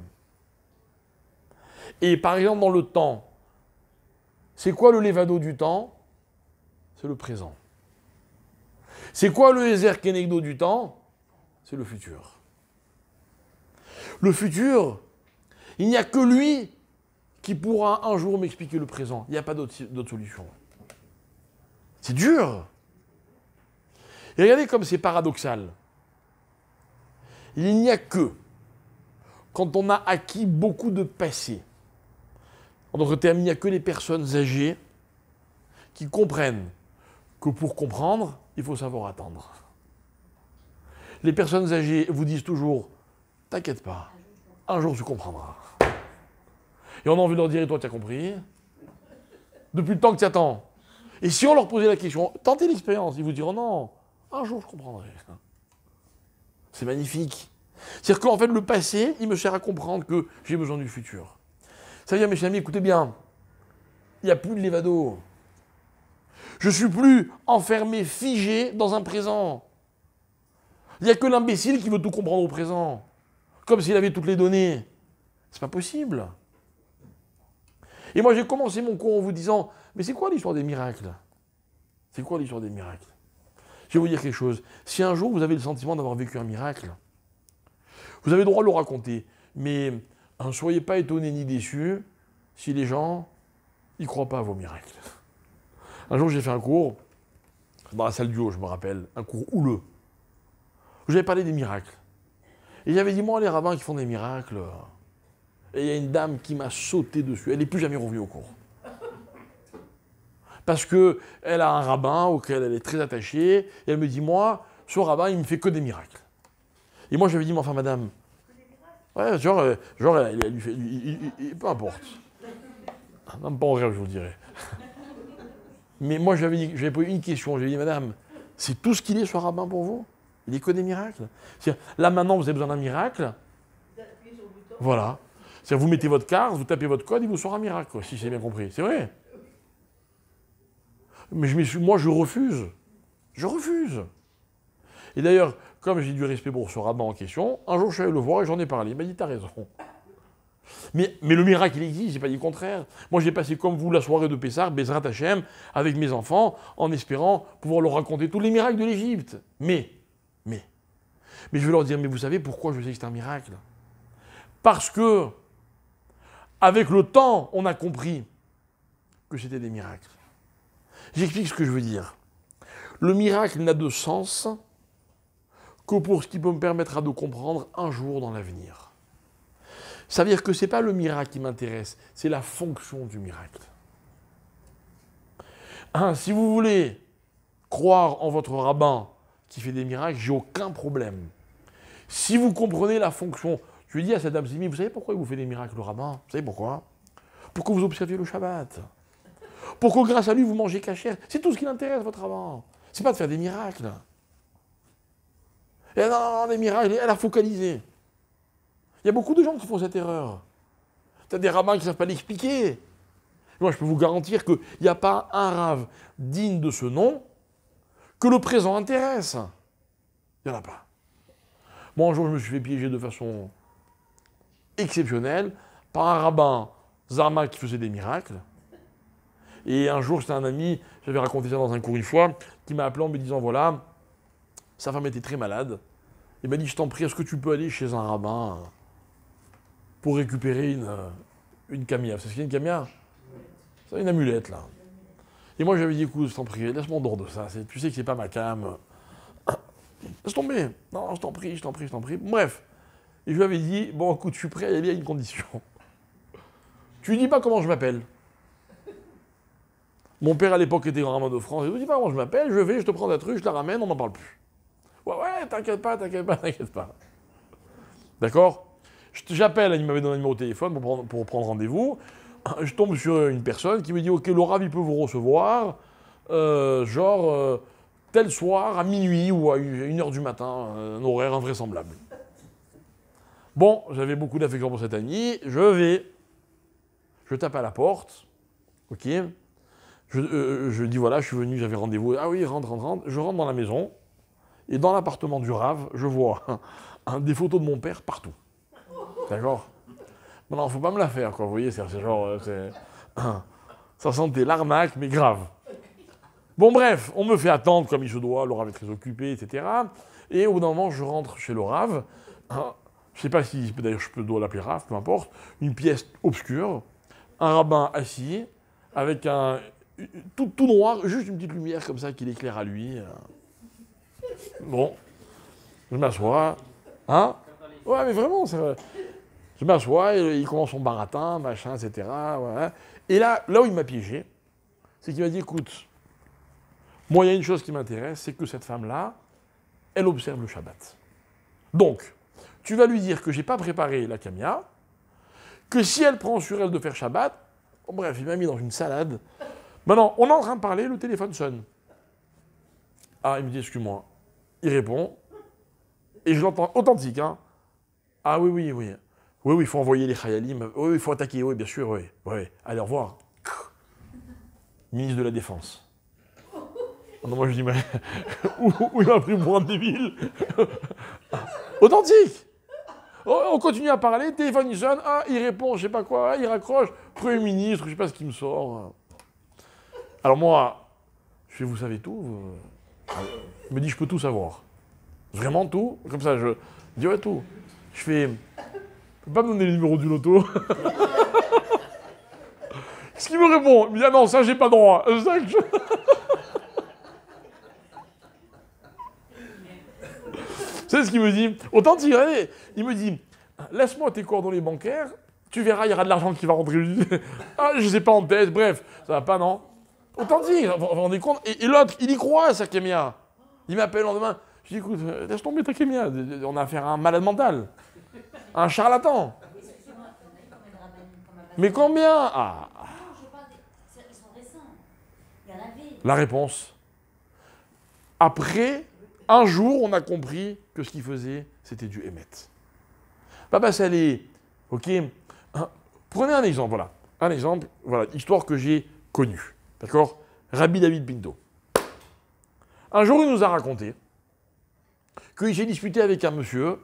Et par exemple, dans le temps, c'est quoi le lévado du temps? C'est le présent. C'est quoi le Ezer Kenegdo du temps? C'est le futur. Le futur, il n'y a que lui qui pourra un jour m'expliquer le présent. Il n'y a pas d'autre solution. C'est dur. Et regardez comme c'est paradoxal. Il n'y a que, quand on a acquis beaucoup de passé, en d'autres termes, il n'y a que les personnes âgées qui comprennent que pour comprendre, il faut savoir attendre. Les personnes âgées vous disent toujours « T'inquiète pas, un jour tu comprendras ». Et on a envie de leur dire « Et toi, tu as compris ?» Depuis le temps que tu attends. Et si on leur posait la question « Tentez l'expérience », ils vous diront « Non, un jour je comprendrai ». C'est magnifique. C'est-à-dire qu'en fait, le passé, il me sert à comprendre que j'ai besoin du futur. Ça veut dire, mes chers amis, écoutez bien, il n'y a plus de l'évado. Je ne suis plus enfermé, figé dans un présent. Il n'y a que l'imbécile qui veut tout comprendre au présent. Comme s'il avait toutes les données. C'est pas possible. Et moi, j'ai commencé mon cours en vous disant, mais c'est quoi l'histoire des miracles? C'est quoi l'histoire des miracles? Je vais vous dire quelque chose. Si un jour vous avez le sentiment d'avoir vécu un miracle, vous avez le droit de le raconter. Mais ne soyez pas étonnés ni déçus si les gens ne croient pas à vos miracles. Un jour, j'ai fait un cours dans la salle du haut, je me rappelle, un cours houleux. J'avais parlé des miracles. Et j'avais dit, moi, les rabbins qui font des miracles. Et il y a une dame qui m'a sauté dessus. Elle n'est plus jamais revenue au cours. Parce qu'elle a un rabbin auquel elle est très attachée. Et elle me dit, moi, ce rabbin, il ne me fait que des miracles. Et moi, j'avais dit, mais enfin, madame. Ouais, genre elle lui fait. Peu importe. Même pas en rêve, je vous dirais. Mais moi, j'avais posé une question. J'avais dit, madame, c'est tout ce qu'il est, ce rabbin, pour vous? Il n'est que des miracles. Là, maintenant, vous avez besoin d'un miracle. Voilà. C'est-à-dire, vous mettez votre carte, vous tapez votre code, il vous sort un miracle, quoi, si j'ai bien compris. C'est vrai. Mais moi, je refuse. Je refuse. Et d'ailleurs, comme j'ai du respect pour ce rabbin en question, un jour, je suis allé le voir et j'en ai parlé. Il m'a dit, t'as raison. Mais le miracle, il existe, j'ai pas dit le contraire. Moi, j'ai passé comme vous la soirée de Pessah, Bezrat Hashem, avec mes enfants, en espérant pouvoir leur raconter tous les miracles de l'Égypte. Mais je vais leur dire, mais vous savez pourquoi je sais que c'est un miracle? Parce que, avec le temps, on a compris que c'était des miracles. J'explique ce que je veux dire. Le miracle n'a de sens que pour ce qui peut me permettre de comprendre un jour dans l'avenir. Ça veut dire que ce n'est pas le miracle qui m'intéresse, c'est la fonction du miracle. Si vous voulez croire en votre rabbin qui fait des miracles, j'ai aucun problème. Si vous comprenez la fonction, je lui dis à cette dame, vous savez pourquoi il vous fait des miracles, le rabbin? Vous savez pourquoi? Pour que vous observiez le Shabbat. Pour que grâce à lui, vous mangez cachère. C'est tout ce qui l'intéresse, votre rabbin. C'est pas de faire des miracles. Et non, des miracles, elle a focalisé. Il y a beaucoup de gens qui font cette erreur. Tu as des rabbins qui ne savent pas l'expliquer. Moi, je peux vous garantir qu'il n'y a pas un rave digne de ce nom que le présent intéresse. Il n'y en a pas. Moi, un jour, je me suis fait piéger de façon exceptionnelle par un rabbin Zama qui faisait des miracles. Et un jour, c'était un ami, j'avais raconté ça dans un cours une fois, qui m'a appelé en me disant, voilà, sa femme était très malade. Il m'a dit, je t'en prie, est-ce que tu peux aller chez un rabbin pour récupérer une camia? C'est ce qu'il y a une camia? C'est une amulette, là. Et moi, j'avais dit, écoute, je t'en prie, laisse-moi en dehors de ça. Tu sais que c'est pas ma cam. Laisse tomber. Non, je t'en prie, je t'en prie, je t'en prie. Bref. Et je lui avais dit, bon, écoute, je suis prêt à y aller à une condition. Tu lui dis pas comment je m'appelle. Mon père, à l'époque, était grand rabbin de France. Il me dit pas comment je m'appelle, je vais, je te prends ta truc, je la ramène, on n'en parle plus. Ouais, t'inquiète pas, t'inquiète pas, t'inquiète pas. D'accord? J'appelle, il m'avait donné un numéro de téléphone pour prendre rendez-vous. Je tombe sur une personne qui me dit, ok, le rav, il peut vous recevoir, tel soir, à minuit ou à 1h du matin, un horaire invraisemblable. Bon, j'avais beaucoup d'affection pour cet ami, je tape à la porte, ok, je dis voilà, je suis venu, j'avais rendez-vous, ah oui, rentre, je rentre dans la maison, et dans l'appartement du rave, je vois des photos de mon père partout, d'accord? Non, faut pas me la faire, quoi, vous voyez, c'est genre, ça sentait l'arnaque, mais grave. Bon, bref, on me fait attendre comme il se doit, le rave est très occupé, etc. Et au bout d'un moment, je rentre chez le rave, je sais pas si, d'ailleurs, dois l'appeler rave, peu importe, une pièce obscure, un rabbin assis, avec tout noir, juste une petite lumière comme ça qui l'éclaire à lui. Bon, je m'assois, hein? Ouais, mais vraiment, c'est vrai. Je m'assois, il commence son baratin, machin, etc. Ouais. Et là où il m'a piégé, c'est qu'il m'a dit, écoute, moi, il y a une chose qui m'intéresse, c'est que cette femme-là, elle observe le Shabbat. Donc, tu vas lui dire que j'ai pas préparé la camia, que si elle prend sur elle de faire Shabbat, bon, bref, il m'a mis dans une salade. Maintenant, on est en train de parler, le téléphone sonne. Ah, il me dit, excuse-moi. Il répond, et je l'entends authentique, hein. Ah oui. Oui, il faut envoyer les Khayalim. Oui, il faut attaquer, oui, bien sûr, oui. Allez, au revoir. Ministre de la Défense. Non, moi je dis, mais où il m'a pris pour un débile? Authentique. On continue à parler, téléphone il sonne, il répond, je sais pas quoi, il raccroche, Premier ministre, je sais pas ce qui me sort. Alors moi, je fais, vous savez tout? Il me dit, je peux tout savoir. Vraiment tout? Comme ça, je dis, ouais, tout. Je fais, tu peux pas me donner le numéro du loto? Ce qu'il me répond, il me dit, ah non, ça j'ai pas droit. C'est ce qu'il me dit. Authentique, allez. Il me dit, laisse-moi tes coordonnées bancaires, tu verras, il y aura de l'argent qui va rentrer. Je sais pas en tête, bref, ça va pas, non? Authentique, vous vous rendez compte? Et l'autre, il y croit à sa kémia. Il m'appelle le lendemain. Je dis, écoute, laisse tomber ta kémia. On a affaire à un malade mental. Un charlatan. Mais combien? Ils sont récents. Il y en avait. La réponse. Après, un jour, on a compris que ce qu'il faisait, c'était du Hémet. Baba Salé, ok. Prenez un exemple, voilà. Un exemple, voilà, histoire que j'ai connue. D'accord? Rabbi David Pinto. Un jour, il nous a raconté qu'il s'est disputé avec un monsieur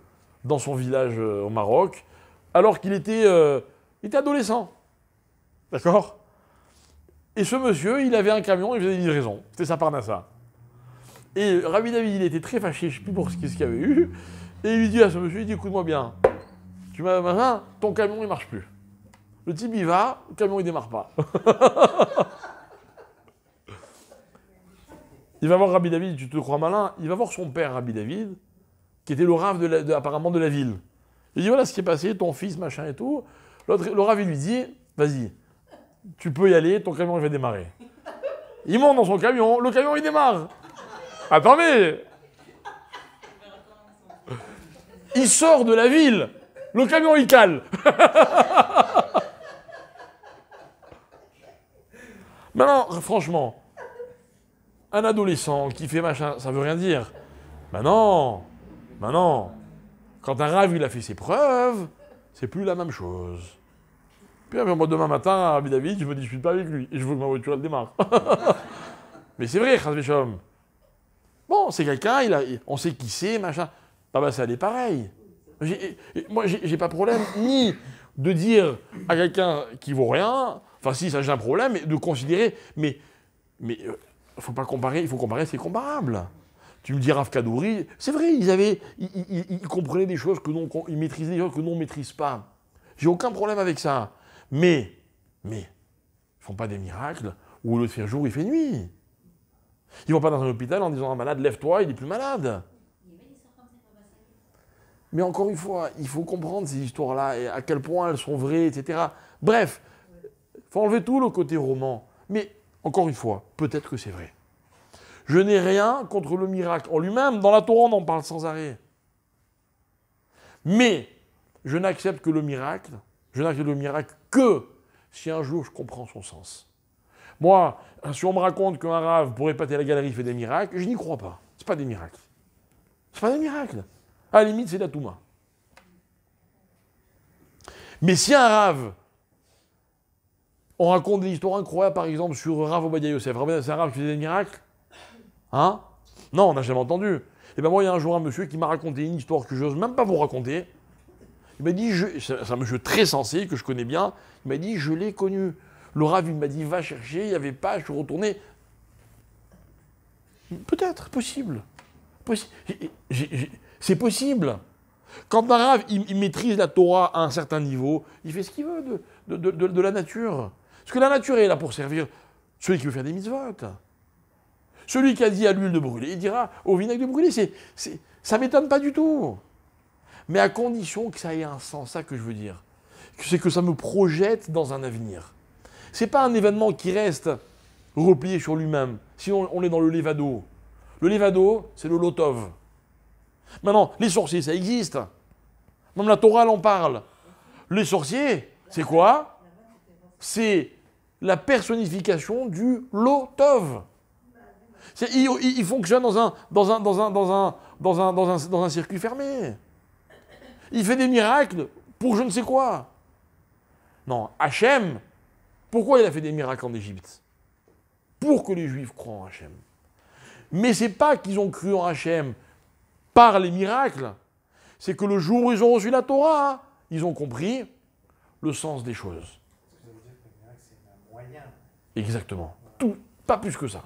dans son village au Maroc, alors qu'il était adolescent. D'accord? Et ce monsieur, il avait un camion, il faisait des livraisons. C'était sa parnassa. Et Rabbi David, il était très fâché, je ne sais plus pour ce qu'il y avait eu. Et il lui dit à ce monsieur, il dit, écoute-moi bien, tu m'as machin, ton camion, il ne marche plus. Le type, il va, le camion, il ne démarre pas. Il va voir Rabbi David, tu te crois malin, il va voir son père, Rabbi David, qui était le rave apparemment de la ville. Il dit, voilà ce qui est passé, ton fils, machin et tout. Le rave, il lui dit, vas-y, tu peux y aller, ton camion, il va démarrer. Il monte dans son camion, le camion, il démarre. Attendez! Il sort de la ville, le camion, il cale. Maintenant, franchement, un adolescent qui fait machin, ça veut rien dire. Non. Quand un rave, il a fait ses preuves, c'est plus la même chose. Puis moi, demain matin, à Abu Dhabi, je ne me dispute pas avec lui. Et je veux que ma voiture, elle démarre. Mais c'est vrai, Chas V'Shalom. Bon, c'est quelqu'un, on sait qui c'est, machin. Ah bah ça allait pareil. Moi, j'ai pas de problème ni de dire à quelqu'un qui vaut rien, enfin si, ça j'ai un problème, mais de considérer, mais faut pas comparer, il faut comparer, c'est comparable. Tu me dis Rav Kadouri, c'est vrai, ils comprenaient des choses ils maîtrisaient des choses que nous on ne maîtrise pas. J'ai aucun problème avec ça. Mais, ils font pas des miracles où au lieu de faire jour, il fait nuit. Ils vont pas dans un hôpital en disant à un malade, lève-toi, il est plus malade. Mais encore une fois, il faut comprendre ces histoires-là et à quel point elles sont vraies, etc. Bref, il faut enlever tout le côté roman. Mais encore une fois, peut-être que c'est vrai. Je n'ai rien contre le miracle en lui-même. Dans la Torah, on en parle sans arrêt. Mais je n'accepte le miracle que si un jour je comprends son sens. Moi, si on me raconte qu'un rave, pour épater la galerie, fait des miracles, je n'y crois pas. Ce pas des miracles. Ce pas des miracles. À la limite, c'est de la Touma. Mais si un rave, on raconte des histoires incroyables, par exemple, sur Rav Obadia Yosef, c'est un rave qui faisait des miracles, hein? Non, on n'a jamais entendu. Et bien moi, il y a un jour un monsieur qui m'a raconté une histoire que je n'ose même pas vous raconter. Il m'a dit, c'est un monsieur très sensé, que je connais bien, il m'a dit, je l'ai connu. Le rave, il m'a dit, va chercher, il n'y avait pas, je suis retourné. Peut-être, possible. C'est possible. Quand un rave, il maîtrise la Torah à un certain niveau, il fait ce qu'il veut de la nature. Parce que la nature est là pour servir celui qui veut faire des mitzvot. Celui qui a dit à l'huile de brûler, il dira au vinaigre de brûler. Ça ne m'étonne pas du tout. Mais à condition que ça ait un sens, ça que je veux dire. C'est que ça me projette dans un avenir. Ce n'est pas un événement qui reste replié sur lui-même. Sinon, on est dans le Levado. Le Levado, c'est le Lotov. Maintenant, les sorciers, ça existe. Même la Torah, elle en parle. Les sorciers, c'est quoi? C'est la personnification du Lotov. Il fonctionne dans un circuit fermé. Il fait des miracles pour je ne sais quoi. Non, Hachem, pourquoi il a fait des miracles en Égypte? Pour que les Juifs croient en Hachem. Mais c'est pas qu'ils ont cru en Hachem par les miracles, c'est que le jour où ils ont reçu la Torah, ils ont compris le sens des choses. Ça veut dire que le miracle, c'est un moyen. Exactement. Tout, pas plus que ça.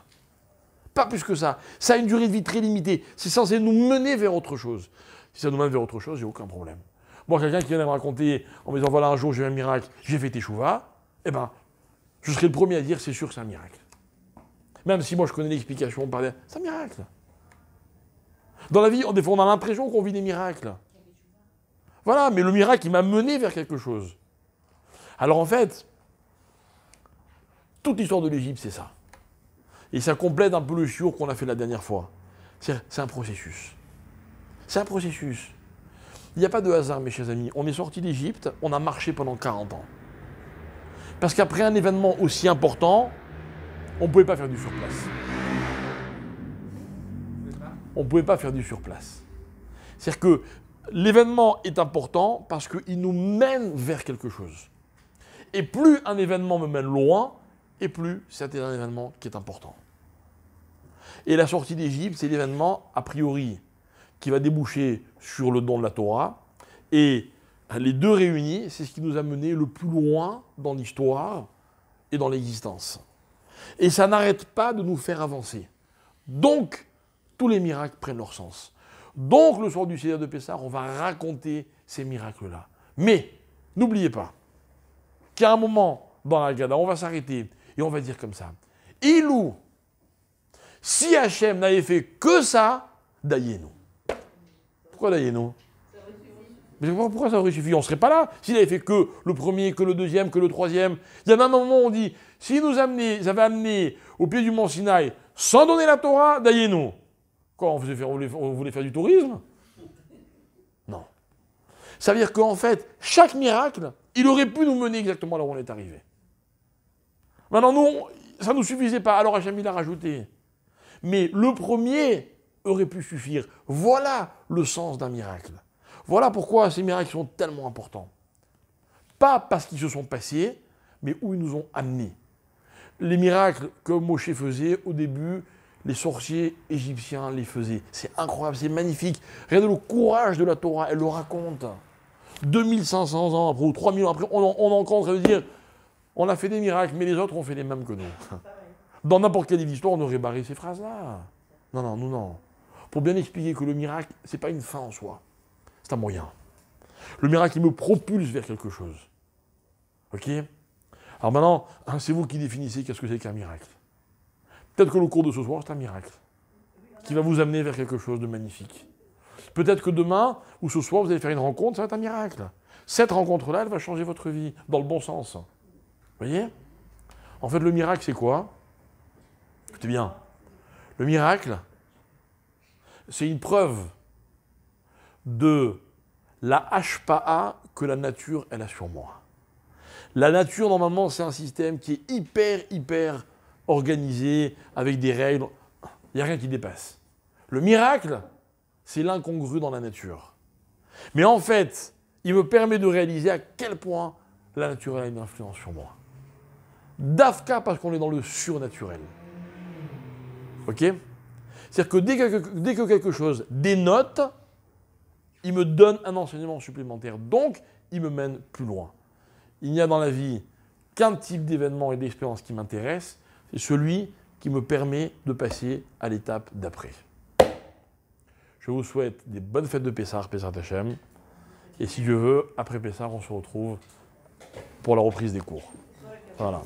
Pas plus que ça. Ça a une durée de vie très limitée. C'est censé nous mener vers autre chose. Si ça nous mène vers autre chose, j'ai aucun problème. Moi, quelqu'un qui vient de me raconter en me disant voilà, un jour j'ai eu un miracle, j'ai fait teshuva, eh ben, je serai le premier à dire c'est sûr que c'est un miracle. Même si moi je connais l'explication, c'est un miracle. Dans la vie, des fois, on a l'impression qu'on vit des miracles. Voilà, mais le miracle, il m'a mené vers quelque chose. Alors en fait, toute l'histoire de l'Égypte, c'est ça. Et ça complète un peu le shiur qu'on a fait la dernière fois. C'est un processus. C'est un processus. Il n'y a pas de hasard, mes chers amis. On est sorti d'Égypte, on a marché pendant 40 ans. Parce qu'après un événement aussi important, on ne pouvait pas faire du surplace. On ne pouvait pas faire du surplace. C'est-à-dire que l'événement est important parce qu'il nous mène vers quelque chose. Et plus un événement me mène loin, et plus c'est un événement qui est important. Et la sortie d'Égypte, c'est l'événement, a priori, qui va déboucher sur le don de la Torah. Et les deux réunis, c'est ce qui nous a mené le plus loin dans l'histoire et dans l'existence. Et ça n'arrête pas de nous faire avancer. Donc, tous les miracles prennent leur sens. Donc, le soir du Seder de Pessah, on va raconter ces miracles-là. Mais, n'oubliez pas qu'à un moment dans la Haggadah, on va s'arrêter et on va dire comme ça. Ilou, si Hachem n'avait fait que ça, Dayenu. Pourquoi Dayenu? Mais pourquoi ça aurait suffi? On ne serait pas là s'il n'avait fait que le premier, que le deuxième, que le troisième. Il y a même un moment où on dit, s'il nous avaient amené au pied du mont Sinaï sans donner la Torah, Dayenu. Quoi, on voulait faire du tourisme? Non. Ça veut dire qu'en fait, chaque miracle, il aurait pu nous mener exactement là où on est arrivé. Maintenant, nous, ça ne nous suffisait pas, alors Hachem il a rajouté. Mais le premier aurait pu suffire. Voilà le sens d'un miracle. Voilà pourquoi ces miracles sont tellement importants. pas parce qu'ils se sont passés, mais où ils nous ont amenés. Les miracles que Moshe faisait au début, les sorciers égyptiens les faisaient. C'est incroyable, c'est magnifique. Regardez le courage de la Torah, elle le raconte. 2500 ans après, ou 3000 ans après, on est encore en train de dire, on a fait des miracles, mais les autres ont fait les mêmes que nous. Dans n'importe quelle histoire, on aurait barré ces phrases-là. Non, non, nous, non. Pour bien expliquer que le miracle, c'est pas une fin en soi. C'est un moyen. Le miracle, il me propulse vers quelque chose. Ok? Alors maintenant, c'est vous qui définissez qu'est-ce que c'est qu'un miracle. Peut-être que le cours de ce soir, c'est un miracle qui va vous amener vers quelque chose de magnifique. Peut-être que demain ou ce soir, vous allez faire une rencontre, ça va être un miracle. Cette rencontre-là, elle va changer votre vie, dans le bon sens. Vous voyez? En fait, le miracle, c'est quoi? Écoutez bien. Le miracle, c'est une preuve de la hashpa'a que la nature, elle a sur moi. La nature, normalement, c'est un système qui est hyper organisé, avec des règles. Il n'y a rien qui dépasse. Le miracle, c'est l'incongru dans la nature. Mais en fait, il me permet de réaliser à quel point la nature a une influence sur moi. Dafka, parce qu'on est dans le surnaturel. Ok? C'est-à-dire que dès que quelque chose dénote, il me donne un enseignement supplémentaire. Donc, il me mène plus loin. Il n'y a dans la vie qu'un type d'événement et d'expérience qui m'intéresse, c'est celui qui me permet de passer à l'étape d'après. Je vous souhaite des bonnes fêtes de Pessah, Pessah Hachem. Et si Dieu veut, après Pessah, on se retrouve pour la reprise des cours. Voilà.